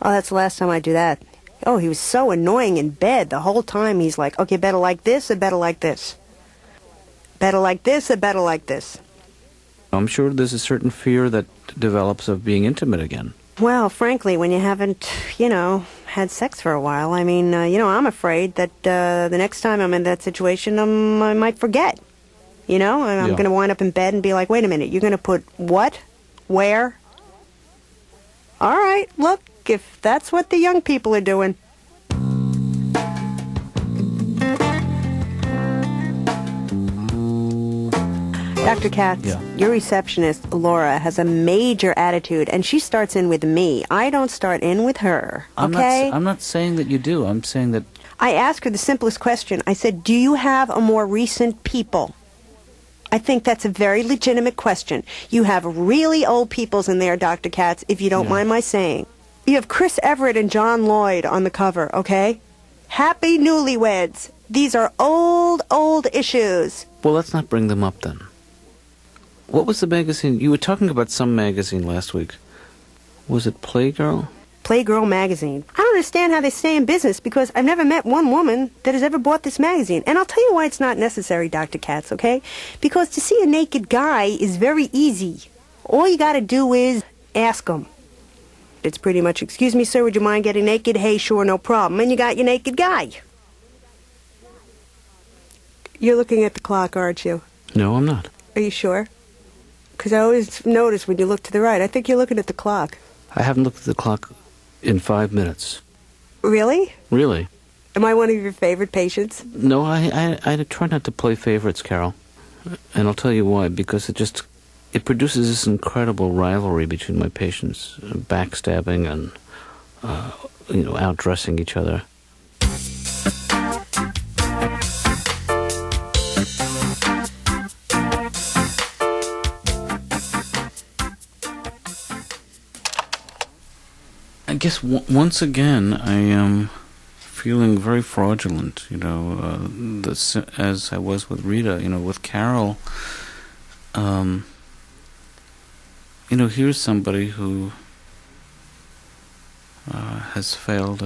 Oh, that's the last time I do that. Oh, he was so annoying in bed. The whole time he's like, okay, better like this or better like this. Better like this or better like this. I'm sure there's a certain fear that develops of being intimate again. Well, frankly, when you haven't, you know, had sex for a while, I mean, you know, I'm afraid that the next time I'm in that situation, I might forget. You know, I'm going to wind up in bed and be like, wait a minute, you're going to put what? Where? All right, look, if that's what the young people are doing. Dr. Katz, your receptionist, Laura, has a major attitude, and she starts in with me. I don't start in with her, okay? I'm not saying that you do. I'm saying that... I asked her the simplest question. I said, do you have a more recent people? I think that's a very legitimate question. You have really old peoples in there, Dr. Katz, if you don't mind my saying. You have Chris Everett and John Lloyd on the cover, okay? Happy newlyweds. These are old issues. Well, let's not bring them up then. What was the magazine? You were talking about some magazine last week. Was it Playgirl? Playgirl magazine. I don't understand how they stay in business because I've never met one woman that has ever bought this magazine. And I'll tell you why it's not necessary, Dr. Katz, okay? Because to see a naked guy is very easy. All you got to do is ask him. It's pretty much, excuse me, sir, would you mind getting naked? Hey, sure, no problem. And you got your naked guy. You're looking at the clock, aren't you? No, I'm not. Are you sure? Because I always notice when you look to the right. I think you're looking at the clock. I haven't looked at the clock in 5 minutes. Really? Really? Am I one of your favorite patients? No, I try not to play favorites, Carol. And I'll tell you why. Because it produces this incredible rivalry between my patients, backstabbing and, outdressing each other. I guess once again I am feeling very fraudulent, as I was with Rita, with Carol. Here's somebody who has failed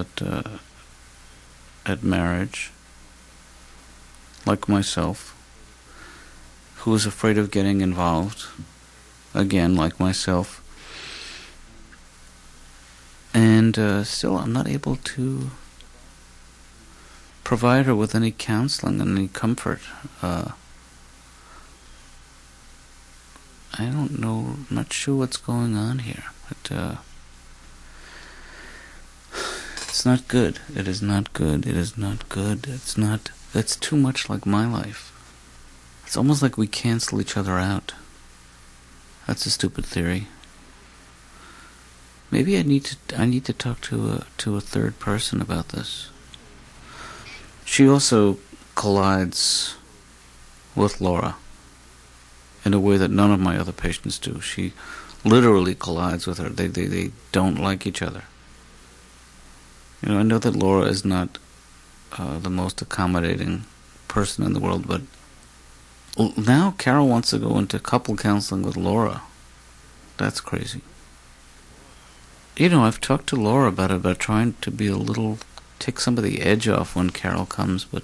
at marriage, like myself, who is afraid of getting involved, again, like myself. And still, I'm not able to provide her with any counseling and any comfort. I don't know, I'm not sure what's going on here, but it's not good. It is not good. It is not good. That's too much like my life. It's almost like we cancel each other out. That's a stupid theory. Maybe I need to talk to a third person about this. She also collides with Laura in a way that none of my other patients do. She literally collides with her. They don't like each other. I know that Laura is not the most accommodating person in the world, but now Carol wants to go into couple counseling with Laura. That's crazy. You know, I've talked to Laura about trying to be a little, take some of the edge off when Carol comes, but,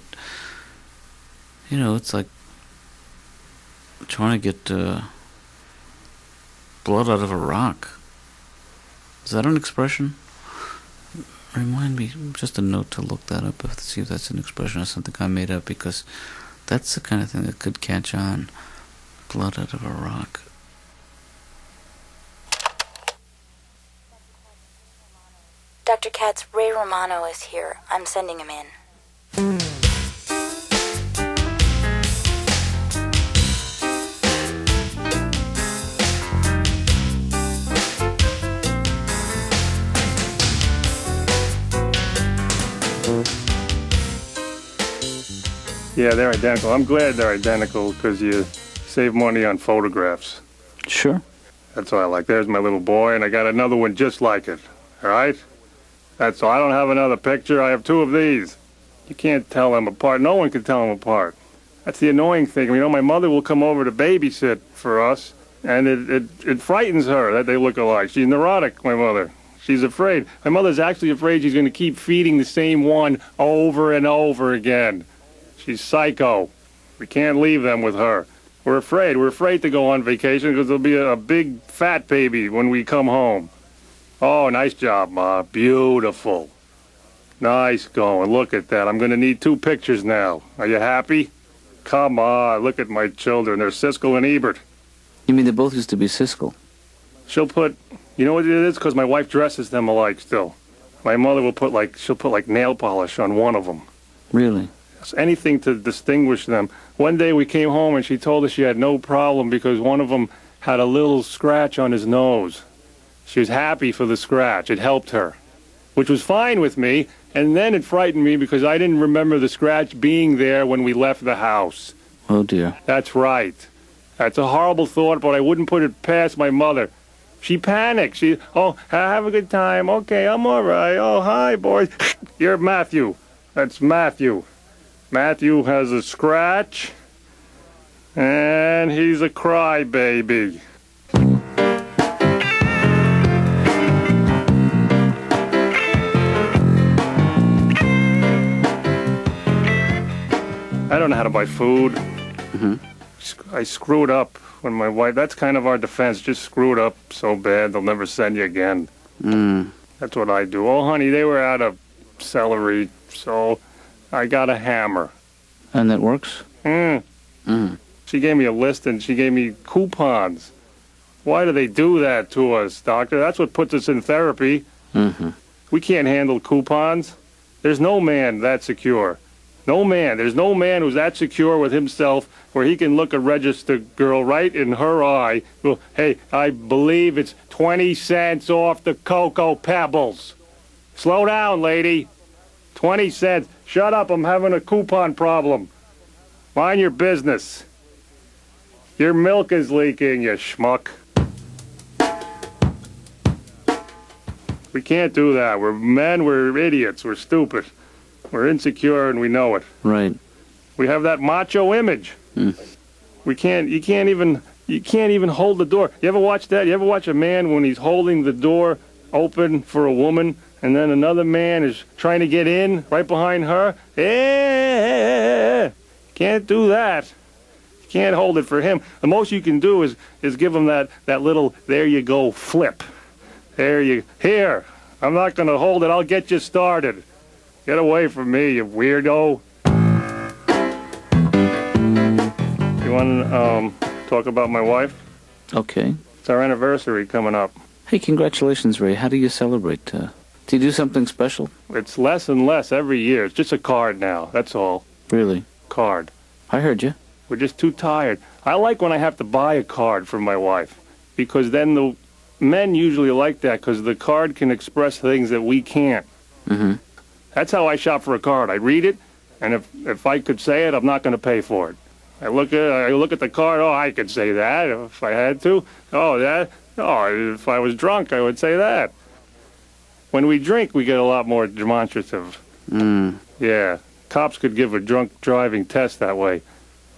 you know, it's like trying to get blood out of a rock. Is that an expression? Remind me, just a note to look that up, to see if that's an expression or something I made up, because that's the kind of thing that could catch on. Blood out of a rock. Dr. Katz, Ray Romano is here. I'm sending him in. Yeah, they're identical. I'm glad they're identical because you save money on photographs. Sure. That's what I like. There's my little boy, and I got another one just like it. All right? That's all. I don't have another picture. I have two of these. You can't tell them apart. No one can tell them apart. That's the annoying thing. You know, my mother will come over to babysit for us, and it frightens her that they look alike. She's neurotic, my mother. She's afraid. My mother's actually afraid she's going to keep feeding the same one over and over again. She's psycho. We can't leave them with her. We're afraid. We're afraid to go on vacation because there'll be a big fat baby when we come home. Oh, nice job, Ma. Beautiful. Nice going. Look at that. I'm going to need 2 pictures now. Are you happy? Come on. Look at my children. They're Siskel and Ebert. You mean they both used to be Siskel? She'll put, you know what it is? Because my wife dresses them alike still. My mother will put she'll put nail polish on one of them. Really? Anything to distinguish them. One day we came home and she told us she had no problem because one of them had a little scratch on his nose. She was happy for the scratch. It helped her, which was fine with me. And then it frightened me because I didn't remember the scratch being there when we left the house. Oh, dear. That's right. That's a horrible thought, but I wouldn't put it past my mother. She panicked. Oh, have a good time. Okay, I'm all right. Oh, hi, boys. You're Matthew. That's Matthew. Matthew has a scratch, and he's a crybaby. I don't know how to buy food. Mm-hmm. I screwed up when my wife... That's kind of our defense. Just screw it up so bad they'll never send you again. Mm. That's what I do. Oh, honey, they were out of celery, so... I got a hammer. And that works? She gave me a list and she gave me coupons. Why do they do that to us, doctor? That's what puts us in therapy. Mm-hmm. We can't handle coupons. There's no man that secure. No man. There's no man who's that secure with himself where he can look a registered girl right in her eye. Well, hey, I believe it's 20 cents off the Cocoa Pebbles. Slow down, lady. 20 cents. Shut up, I'm having a coupon problem. Mind your business. Your milk is leaking, you schmuck. We can't do that. We're men, we're idiots, we're stupid. We're insecure and we know it. Right. We have that macho image. You can't even hold the door. You ever watch that? You ever watch a man when he's holding the door open for a woman and then another man is trying to get in right behind her? Can't do that. You can't hold it for him. The most you can do is give him that little, there you go, flip. Here, I'm not going to hold it. I'll get you started. Get away from me, you weirdo. You want to talk about my wife? Okay. It's our anniversary coming up. Hey, congratulations, Ray. How do you celebrate? Do you do something special? It's less and less every year. It's just a card now, that's all. Really? Card. I heard you. We're just too tired. I like when I have to buy a card for my wife, because then the men usually like that, because the card can express things that we can't. Mm-hmm. That's how I shop for a card. I read it, and if I could say it, I'm not going to pay for it. I look at the card. Oh, I could say that if I had to. If I was drunk, I would say that. When we drink, we get a lot more demonstrative. Mm. Yeah, Cops could give a drunk driving test that way.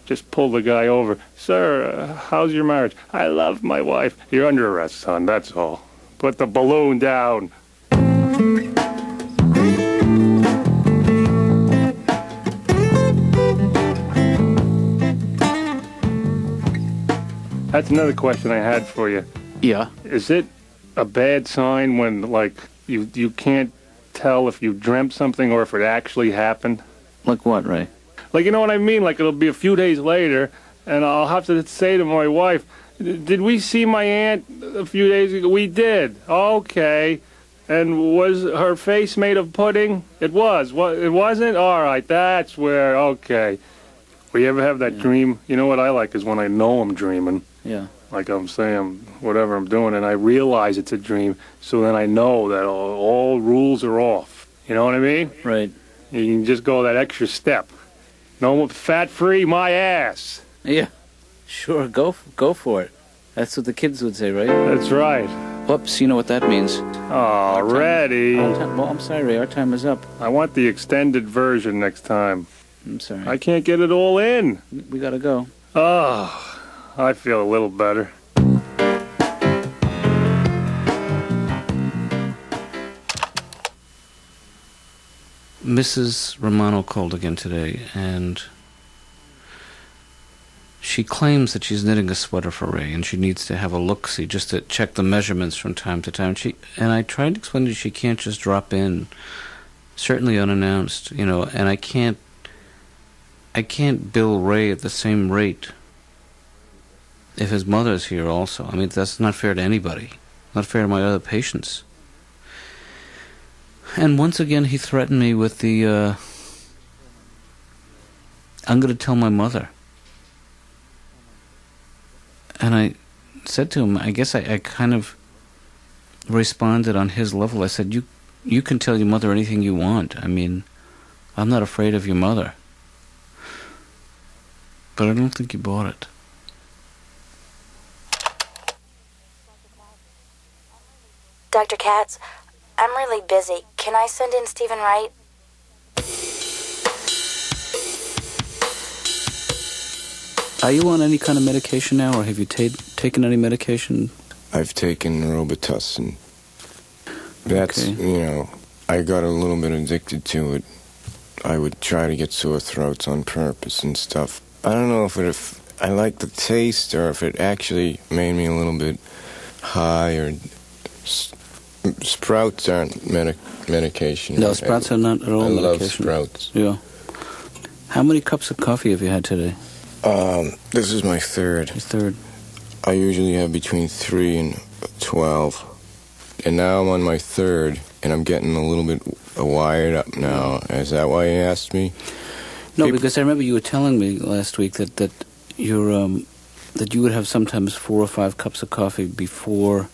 Just pull the guy over. Sir, how's your marriage? I love my wife. You're under arrest, son, that's all. Put the balloon down. That's another question I had for you. Yeah. Is it a bad sign when, like, you can't tell if you dreamt something or if it actually happened? Like what, Ray? Like, you know what I mean? Like, it'll be a few days later, and I'll have to say to my wife, did we see my aunt a few days ago? We did. Okay. And was her face made of pudding? It was. What? It wasn't? All right, that's where, okay. Will you ever have that dream? You know what I like is when I know I'm dreaming. Yeah. Like I'm saying, whatever I'm doing, and I realize it's a dream, so then I know that all rules are off. You know what I mean? Right. You can just go that extra step. No fat-free, my ass. Yeah. Sure, go for it. That's what the kids would say, right? That's right. Whoops, you know what that means. Already. Well, I'm sorry, Ray, our time is up. I want the extended version next time. I'm sorry. I can't get it all in. We gotta go. Oh, I feel a little better. Mrs. Romano called again today, and she claims that she's knitting a sweater for Ray, and she needs to have a look-see just to check the measurements from time to time. And I tried to explain that she can't just drop in, certainly unannounced, you know, and I can't bill Ray at the same rate if his mother's here also. I mean, that's not fair to anybody, not fair to my other patients. And once again, he threatened me with the, I'm going to tell my mother. And I said to him, I guess I kind of responded on his level. I said, you can tell your mother anything you want. I mean, I'm not afraid of your mother. But I don't think he bought it. Dr. Katz, I'm really busy. Can I send in Steven Wright? Are you on any kind of medication now, or have you taken any medication? I've taken Robitussin. That's, you know, I got a little bit addicted to it. I would try to get sore throats on purpose and stuff. I don't know if I like the taste or if it actually made me a little bit high or... Sprouts aren't medication. No, sprouts are not at all medication. I love sprouts. Yeah. How many cups of coffee have you had today? This is my third. Your third. I usually have between 3 and 12. And now I'm on my third, and I'm getting a little bit wired up now. Is that why you asked me? No, because I remember you were telling me last week that you would have sometimes 4 or 5 cups of coffee before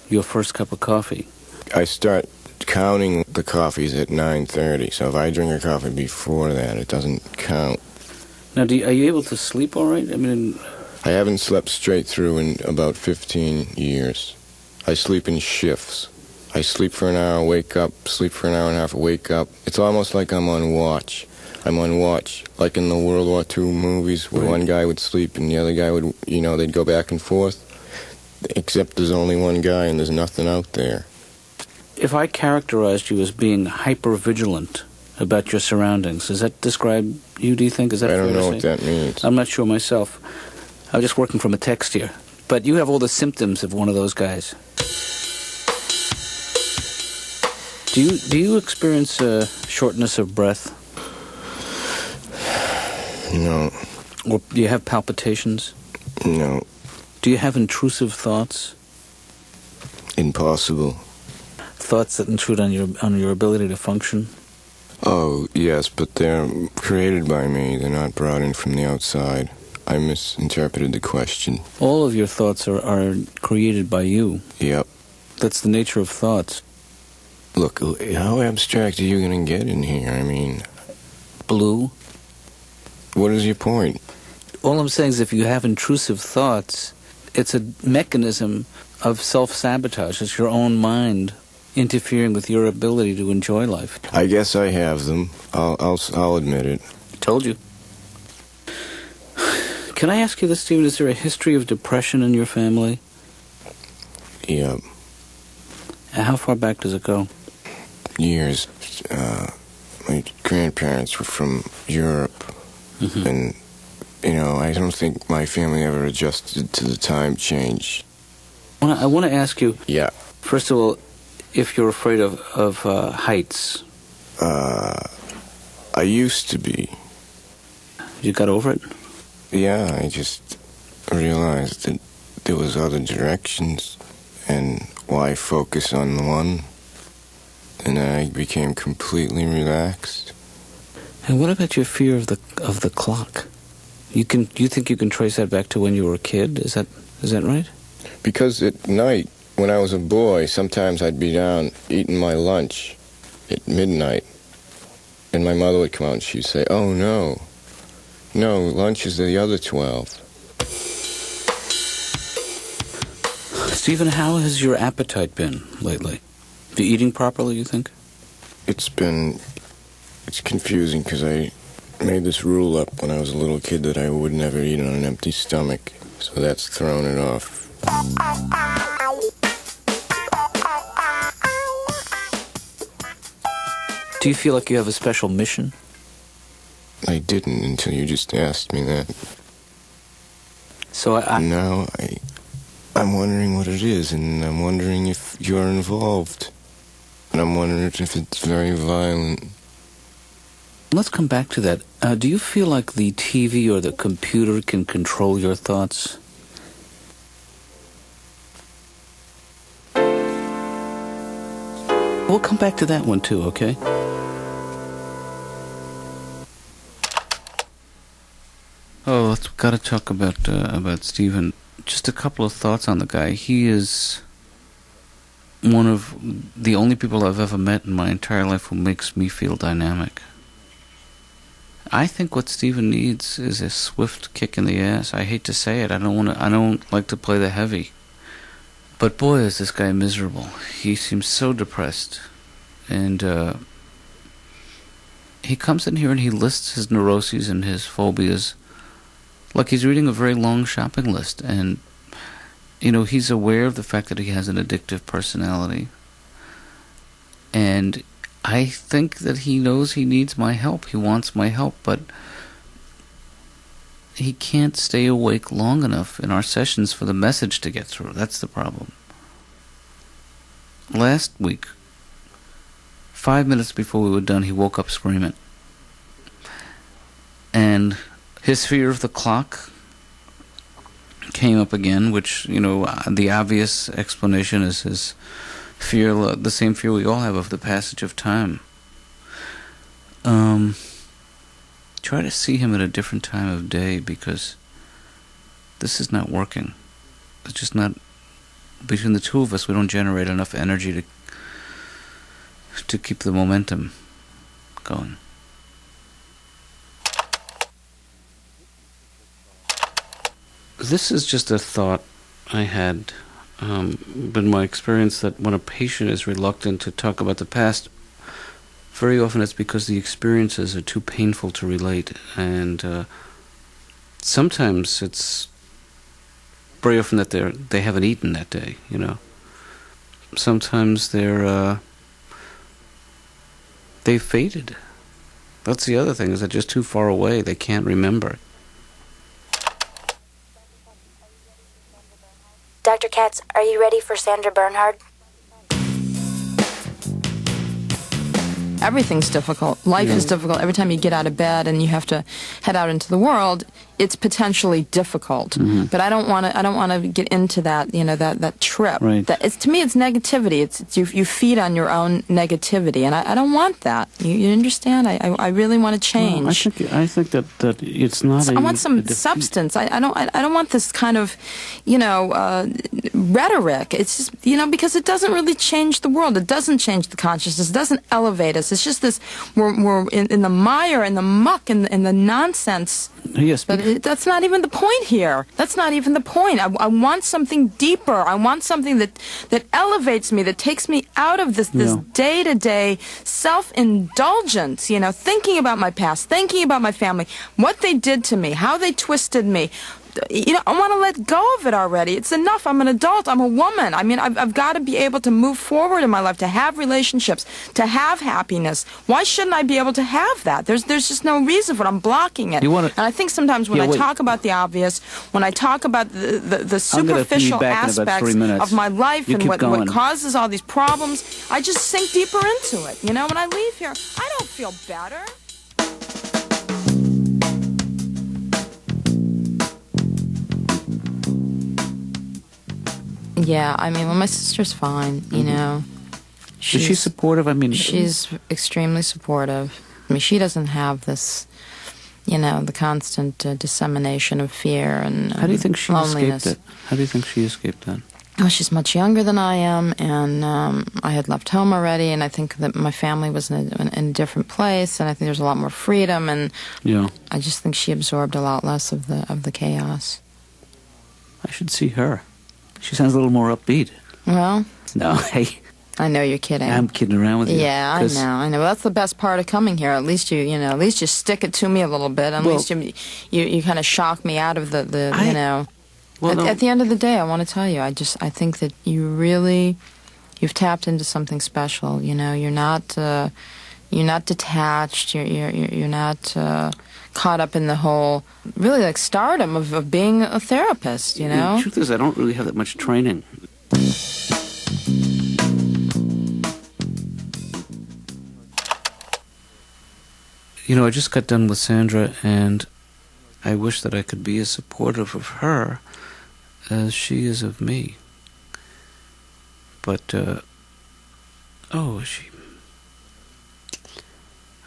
your first cup of coffee. I start counting the coffees at 9:30, so if I drink a coffee before that, it doesn't count. Now, are you able to sleep all right? I mean... I haven't slept straight through in about 15 years. I sleep in shifts. I sleep for an hour, wake up, sleep for an hour and a half, wake up. It's almost like I'm on watch. I'm on watch, like in the World War II movies, where one guy would sleep and the other guy would, you know, they'd go back and forth. Except there's only one guy and there's nothing out there. If I characterized you as being hyper-vigilant about your surroundings, does that describe you, do you think? Is that I don't fair know to what say? that means. I'm not sure myself. I'm just working from a text here. But you have all the symptoms of one of those guys. Do you experience shortness of breath? No. Or do you have palpitations? No. Do you have intrusive thoughts? Impossible. Thoughts that intrude on your ability to function? Oh, yes, but they're created by me. They're not brought in from the outside. I misinterpreted the question. All of your thoughts are created by you. Yep. That's the nature of thoughts. Look, how abstract are you going to get in here? I mean... Blue? What is your point? All I'm saying is if you have intrusive thoughts, it's a mechanism of self-sabotage. It's your own mind interfering with your ability to enjoy life. I guess I have them. I'll admit it. Told you. Can I ask you this, Steven? Is there a history of depression in your family? Yeah. How far back does it go? Years. My grandparents were from Europe, and, I don't think my family ever adjusted to the time change. I want to ask you, yeah. First of all, if you're afraid of heights. I used to be. You got over it? Yeah, I just realized that there was other directions, and why focus on one? And I became completely relaxed. And what about your fear of the clock? You think you can trace that back to when you were a kid? Is that right? Because at night, when I was a boy, sometimes I'd be down eating my lunch at midnight, and my mother would come out and she'd say, "Oh no, lunch is the other 12." Steven, how has your appetite been lately? You eating properly, you think? It's confusing because I made this rule up when I was a little kid that I would never eat on an empty stomach, so that's thrown it off. Do you feel like you have a special mission? I didn't until you just asked me that. So Now I'm wondering what it is, and I'm wondering if you're involved. And I'm wondering if it's very violent. Let's come back to that. Do you feel like the TV or the computer can control your thoughts? We'll come back to that one too, okay? Oh, let's gotta talk about Steven. Just a couple of thoughts on the guy. He is one of the only people I've ever met in my entire life who makes me feel dynamic. I think what Steven needs is a swift kick in the ass. I hate to say it. I don't like to play the heavy. But boy, is this guy miserable. He seems so depressed. And he comes in here and he lists his neuroses and his phobias like he's reading a very long shopping list. And, he's aware of the fact that he has an addictive personality. And I think that he knows he needs my help. He wants my help, but he can't stay awake long enough in our sessions for the message to get through. That's the problem. Last week, 5 minutes before we were done, he woke up screaming. And his fear of the clock came up again, which, the obvious explanation is his fear, the same fear we all have of the passage of time. Try to see him at a different time of day, because this is not working. It's just not, between the two of us, we don't generate enough energy to keep the momentum going. This is just a thought I had. Been my experience that when a patient is reluctant to talk about the past, very often it's because the experiences are too painful to relate, and sometimes it's very often that they haven't eaten that day. Sometimes they've faded. That's the other thing, is they're just too far away. They can't remember. Dr. Katz, are you ready for Sandra Bernhard? Everything's difficult. Life is difficult. Every time you get out of bed and you have to head out into the world, it's potentially difficult. Mm-hmm. But I don't want to get into that, that trip. Right. To me, it's negativity. It's you feed on your own negativity, and I don't want that. You understand? I really want to change. Well, I think that it's not. I want some substance. I don't want this kind of, rhetoric. It's just, because it doesn't really change the world. It doesn't change the consciousness. It doesn't elevate us. It's just this. We're in the mire and the muck and the nonsense. Yes, that That's not even the point here. That's not even the point. I want something deeper. I want something that elevates me, that takes me out of this day-to-day self-indulgence, thinking about my past, thinking about my family, what they did to me, how they twisted me. I want to let go of it already. It's enough. I'm an adult. I'm a woman. I mean, I've got to be able to move forward in my life, to have relationships, to have happiness. Why shouldn't I be able to have that? There's just no reason for it. I'm blocking it. And I think sometimes when I talk about the obvious, when I talk about the superficial aspects of my life and what causes all these problems, I just sink deeper into it. When I leave here, I don't feel better. Yeah, I mean, well, my sister's fine, Is she supportive? I mean... She's extremely supportive. I mean, she doesn't have this, the constant dissemination of fear and How do you think she loneliness. escaped it? How do you think she escaped that? Well, she's much younger than I am, and I had left home already, and I think that my family was in a different place, and I think there's a lot more freedom, and I just think she absorbed a lot less of the chaos. I should see her. She sounds a little more upbeat. Well... No, hey... I know you're kidding. I'm kidding around with you. Yeah, I know. Well, that's the best part of coming here. At least you stick it to me a little bit. At least you kind of shock me out of the Well, at the end of the day, I want to tell you, I think that you've tapped into something special. You're not detached. You're not caught up in the whole, really, like, stardom of being a therapist. The truth is, I don't really have that much training. I just got done with Sandra, and I wish that I could be as supportive of her as she is of me. But,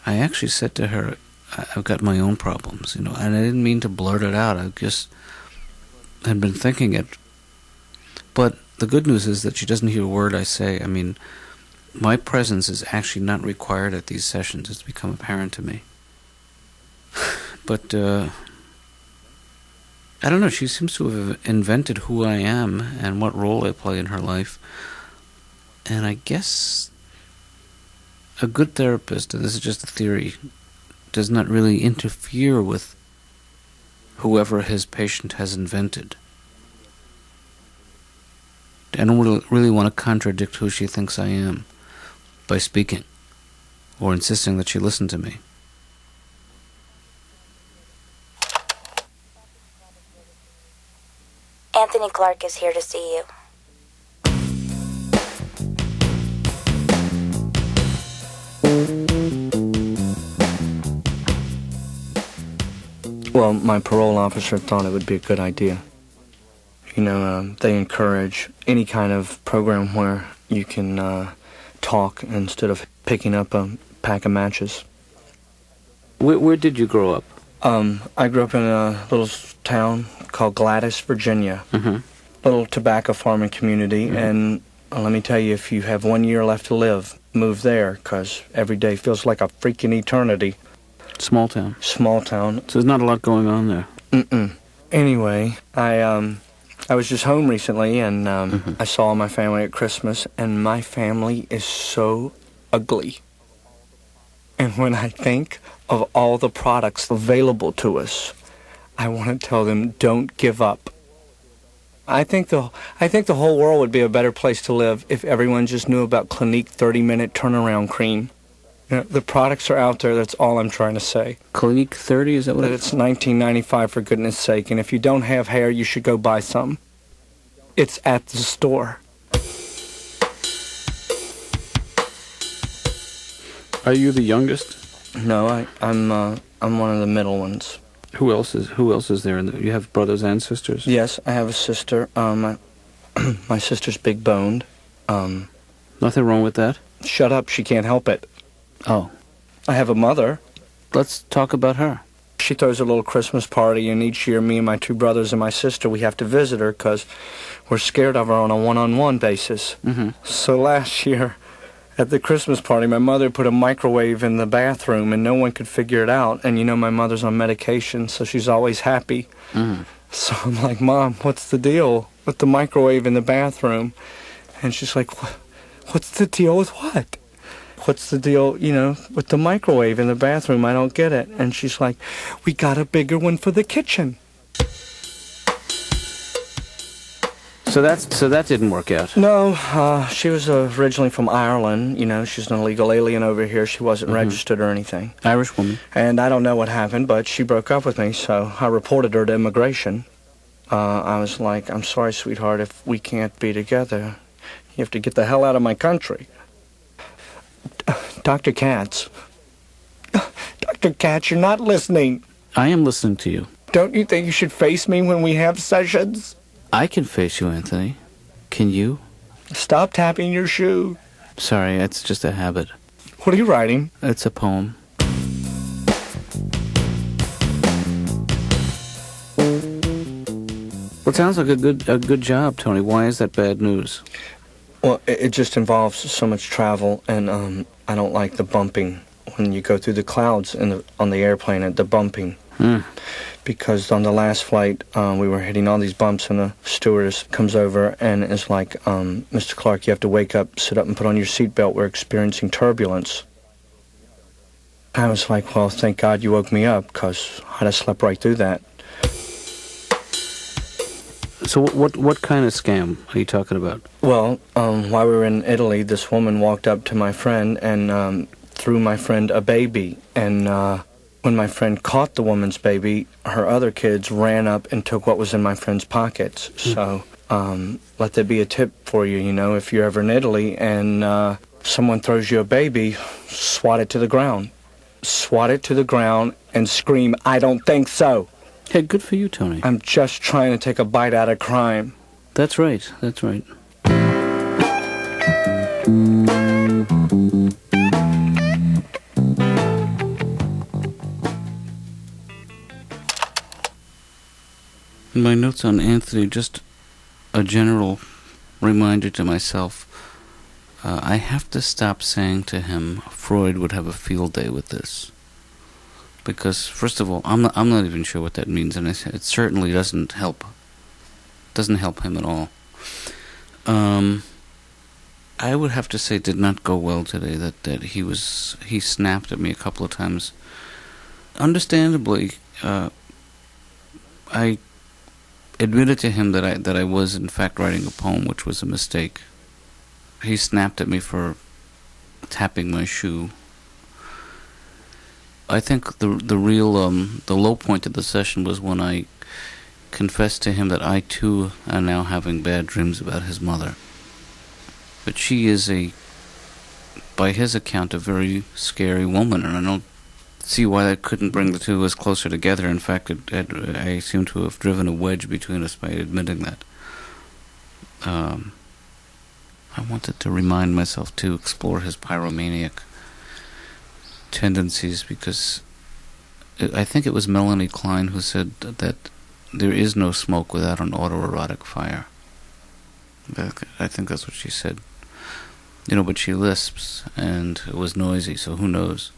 I actually said to her, I've got my own problems, and I didn't mean to blurt it out. I just had been thinking it. But the good news is that she doesn't hear a word I say. I mean, my presence is actually not required at these sessions. It's become apparent to me. But, I don't know, she seems to have invented who I am and what role I play in her life. And I guess a good therapist, and this is just a theory, does not really interfere with whoever his patient has invented. I don't really want to contradict who she thinks I am by speaking or insisting that she listen to me. Anthony Clark is here to see you. Well, my parole officer thought it would be a good idea. They encourage any kind of program where you can talk instead of picking up a pack of matches. Where did you grow up? I grew up in a little town called Gladys, Virginia. Little tobacco farming community, and let me tell you, if you have 1 year left to live, move there, because every day feels like a freaking eternity. Small town. Small town. So there's not a lot going on there. Anyway, I was just home recently, and I saw my family at Christmas, and my family is so ugly. And when I think of all the products available to us, I want to tell them, don't give up. I think the whole world would be a better place to live if everyone just knew about Clinique 30-minute turnaround cream. The products are out there, that's all I'm trying to say. Clinique 30, is that what it's $19.95 for goodness sake, and if you don't have hair, you should go buy some. It's at the store. Are you the youngest? No, I'm one of the middle ones. Who else is there? You have brothers and sisters? Yes, I have a sister. My sister's big boned. Nothing wrong with that? Shut up, she can't help it. Oh. I have a mother. Let's talk about her. She throws a little Christmas party, and each year me and my two brothers and my sister, we have to visit her because we're scared of her on a one-on-one basis. So last year, At the Christmas party, my mother put a microwave in the bathroom, and no one could figure it out. And, you know, my mother's on medication, so she's always happy. So I'm like, Mom, what's the deal with the microwave in the bathroom? And she's like, what's the deal with what? What's the deal, you know, with the microwave in the bathroom? I don't get it. And she's like, we got a bigger one for the kitchen. So that didn't work out. No, she was originally from Ireland. You know, she's an illegal alien over here. She wasn't registered or anything. Irish woman. And I don't know what happened, but she broke up with me, so I reported her to immigration. I was like, I'm sorry, sweetheart, if we can't be together, you have to get the hell out of my country. Dr. Katz. Dr. Katz, you're not listening. I am listening to you. Don't you think you should face me when we have sessions? I can face you, Anthony. Can you? Stop tapping your shoe. Sorry, it's just a habit. What are you writing? It's a poem. Well, it sounds like a good job, Tony. Why is that bad news? Well, it just involves so much travel, and I don't like the bumping when you go through the clouds on the airplane and the bumping. Because on the last flight, we were hitting all these bumps, and the stewardess comes over and is like, Mr. Clark, you have to wake up, sit up, and put on your seatbelt. We're experiencing turbulence. I was like, well, thank God you woke me up, because I'd have slept right through that. So what kind of scam are you talking about? Well, while we were in Italy, this woman walked up to my friend and threw my friend a baby, and when my friend caught the woman's baby, her other kids ran up and took what was in my friend's pockets. So, let there be a tip for you, you know, if you're ever in Italy and someone throws you a baby, swat it to the ground. Swat it to the ground and scream, I don't think so. Hey, good for you, Tony. I'm just trying to take a bite out of crime. That's right, that's right. In my notes on Anthony, just a general reminder to myself, I have to stop saying to him, Freud would have a field day with this. Because, first of all, I'm not even sure what that means, and it certainly doesn't help. Doesn't help him at all. I would have to say it did not go well today, that he snapped at me a couple of times. Understandably, I admitted to him that I was in fact writing a poem, which was a mistake. He snapped at me for tapping my shoe. I think the real the low point of the session was when I confessed to him that I too am now having bad dreams about his mother. But she is by his account, a very scary woman, and I don't see why that couldn't bring the two of us closer together. In fact, I seem to have driven a wedge between us by admitting that. I wanted to remind myself to explore his pyromaniac tendencies, because I think it was Melanie Klein who said that there is no smoke without an autoerotic fire. I think that's what she said. You know, but she lisps, and it was noisy, so who knows.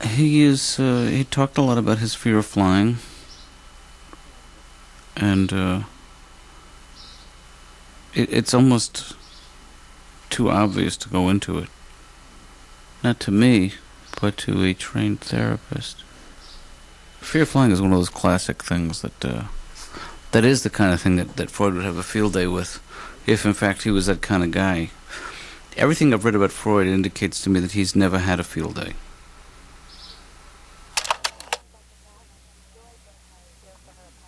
He talked a lot about his fear of flying, and it's almost too obvious to go into it. Not to me, but to a trained therapist. Fear of flying is one of those classic things that is the kind of thing that Freud would have a field day with, if in fact he was that kind of guy. Everything I've read about Freud indicates to me that he's never had a field day.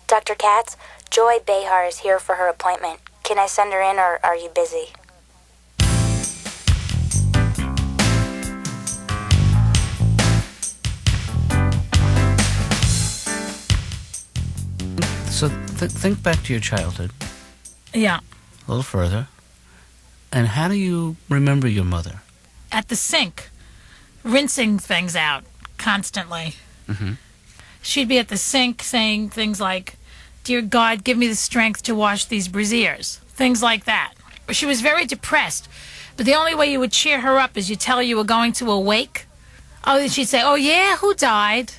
Dr. Katz, Joy Behar is here for her appointment. Can I send her in, or are you busy? So think back to your childhood. Yeah. A little further. And how do you remember your mother? At the sink, rinsing things out constantly. Mm-hmm. She'd be at the sink saying things like, "Dear God, give me the strength to wash these brassieres." Things like that. She was very depressed, But the only way you would cheer her up is you tell her you were going to a wake. Oh, and she'd say, "Oh, yeah, who died?"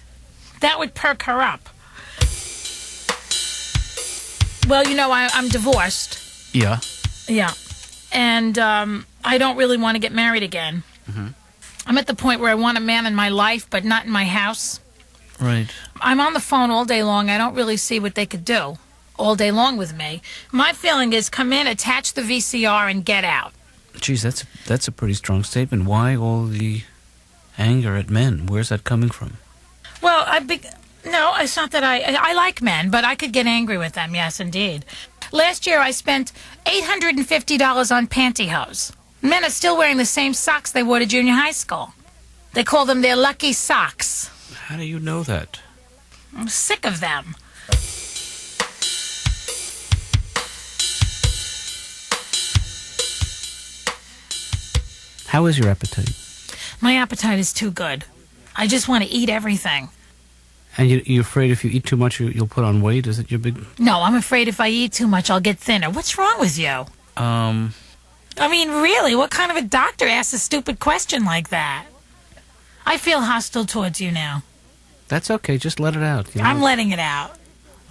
That would perk her up. Well, you know, I'm divorced. Yeah. Yeah. And I don't really want to get married again. Mm-hmm. I'm at the point where I want a man in my life, but not in my house. Right. I'm on the phone all day long. I don't really see what they could do all day long with me. My feeling is come in, attach the VCR, and get out. Geez, that's a pretty strong statement. Why all the anger at men? Where's that coming from? Well, no, it's not that I like men, but I could get angry with them, yes, indeed. Last year I spent $850 on pantyhose. Men are still wearing the same socks they wore to junior high school. They call them their lucky socks. How do you know that? I'm sick of them. How is your appetite? My appetite is too good. I just want to eat everything. And you're afraid if you eat too much, you'll put on weight? Is it your big... No, I'm afraid if I eat too much, I'll get thinner. What's wrong with you? I mean, really, what kind of a doctor asks a stupid question like that? I feel hostile towards you now. That's okay. Just let it out. You know? I'm letting it out.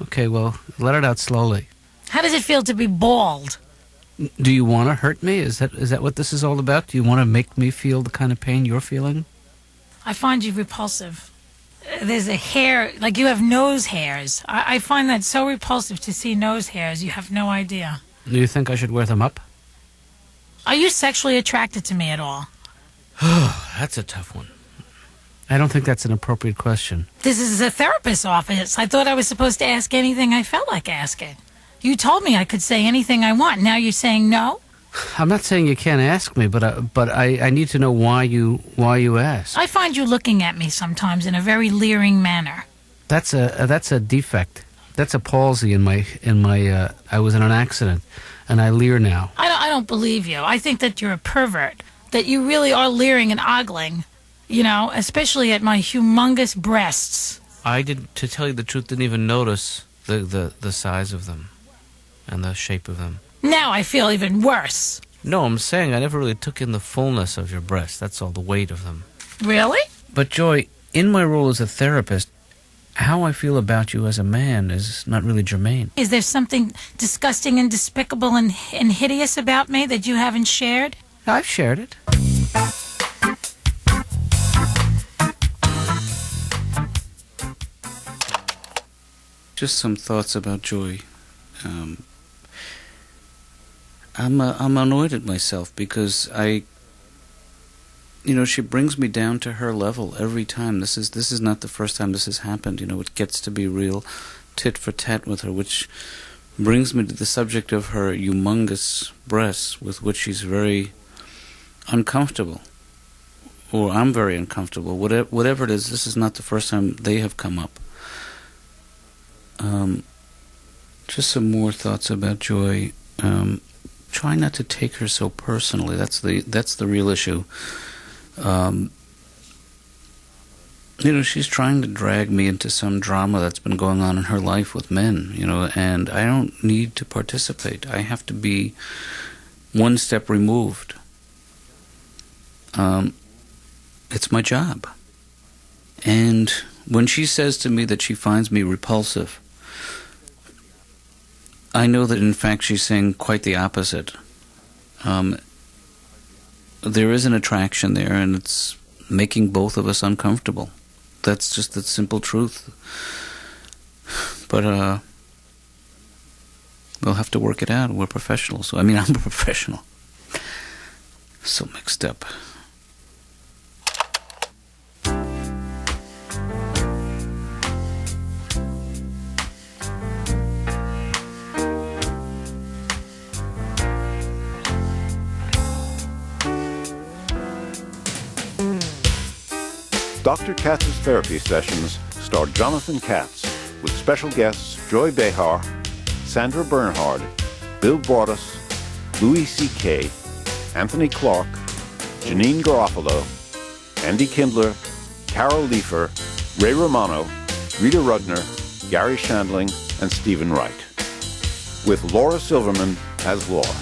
Okay, well, let it out slowly. How does it feel to be bald? Do you want to hurt me? Is that what this is all about? Do you want to make me feel the kind of pain you're feeling? I find you repulsive. There's a hair, like you have nose hairs. I find that so repulsive to see nose hairs. You have no idea. Do you think I should wear them up? Are you sexually attracted to me at all? That's a tough one. I don't think that's an appropriate question. This is a therapist's office. I thought I was supposed to ask anything I felt like asking. You told me I could say anything I want. Now you're saying no? I'm not saying you can't ask me, but I need to know why you ask. I find you looking at me sometimes in a very leering manner. That's a defect. That's a palsy in my. I was in an accident, and I leer now. I don't believe you. I think that you're a pervert. That you really are leering and ogling. You know, especially at my humongous breasts. I did, to tell you the truth, didn't even notice the size of them, and the shape of them. Now I feel even worse. No, I'm saying I never really took in the fullness of your breasts. That's all, the weight of them. Really? But Joy, in my role as a therapist, how I feel about you as a man is not really germane. Is there something disgusting and despicable and hideous about me that you haven't shared? I've shared it. Just some thoughts about Joy. I'm annoyed at myself because she brings me down to her level every time. This is not the first time this has happened. It gets to be real tit for tat with her, which brings me to the subject of her humongous breasts, with which she's very uncomfortable, or I'm very uncomfortable. Whatever it is, this is not the first time they have come up. Just some more thoughts about Joy. Try not to take her so personally. That's the real issue. She's trying to drag me into some drama that's been going on in her life with men, and I don't need to participate. I have to be one step removed. It's my job. And when she says to me that she finds me repulsive, I know that in fact she's saying quite the opposite. There is an attraction there, and it's making both of us uncomfortable. That's just the simple truth. But we'll have to work it out. We're professionals. I'm a professional. So mixed up. Dr. Katz's therapy sessions star Jonathan Katz with special guests Joy Behar, Sandra Bernhard, Bill Braudis, Louis C.K., Anthony Clark, Janine Garofalo, Andy Kindler, Carol Leifer, Ray Romano, Rita Rudner, Garry Shandling, and Steven Wright, with Laura Silverman as Laura.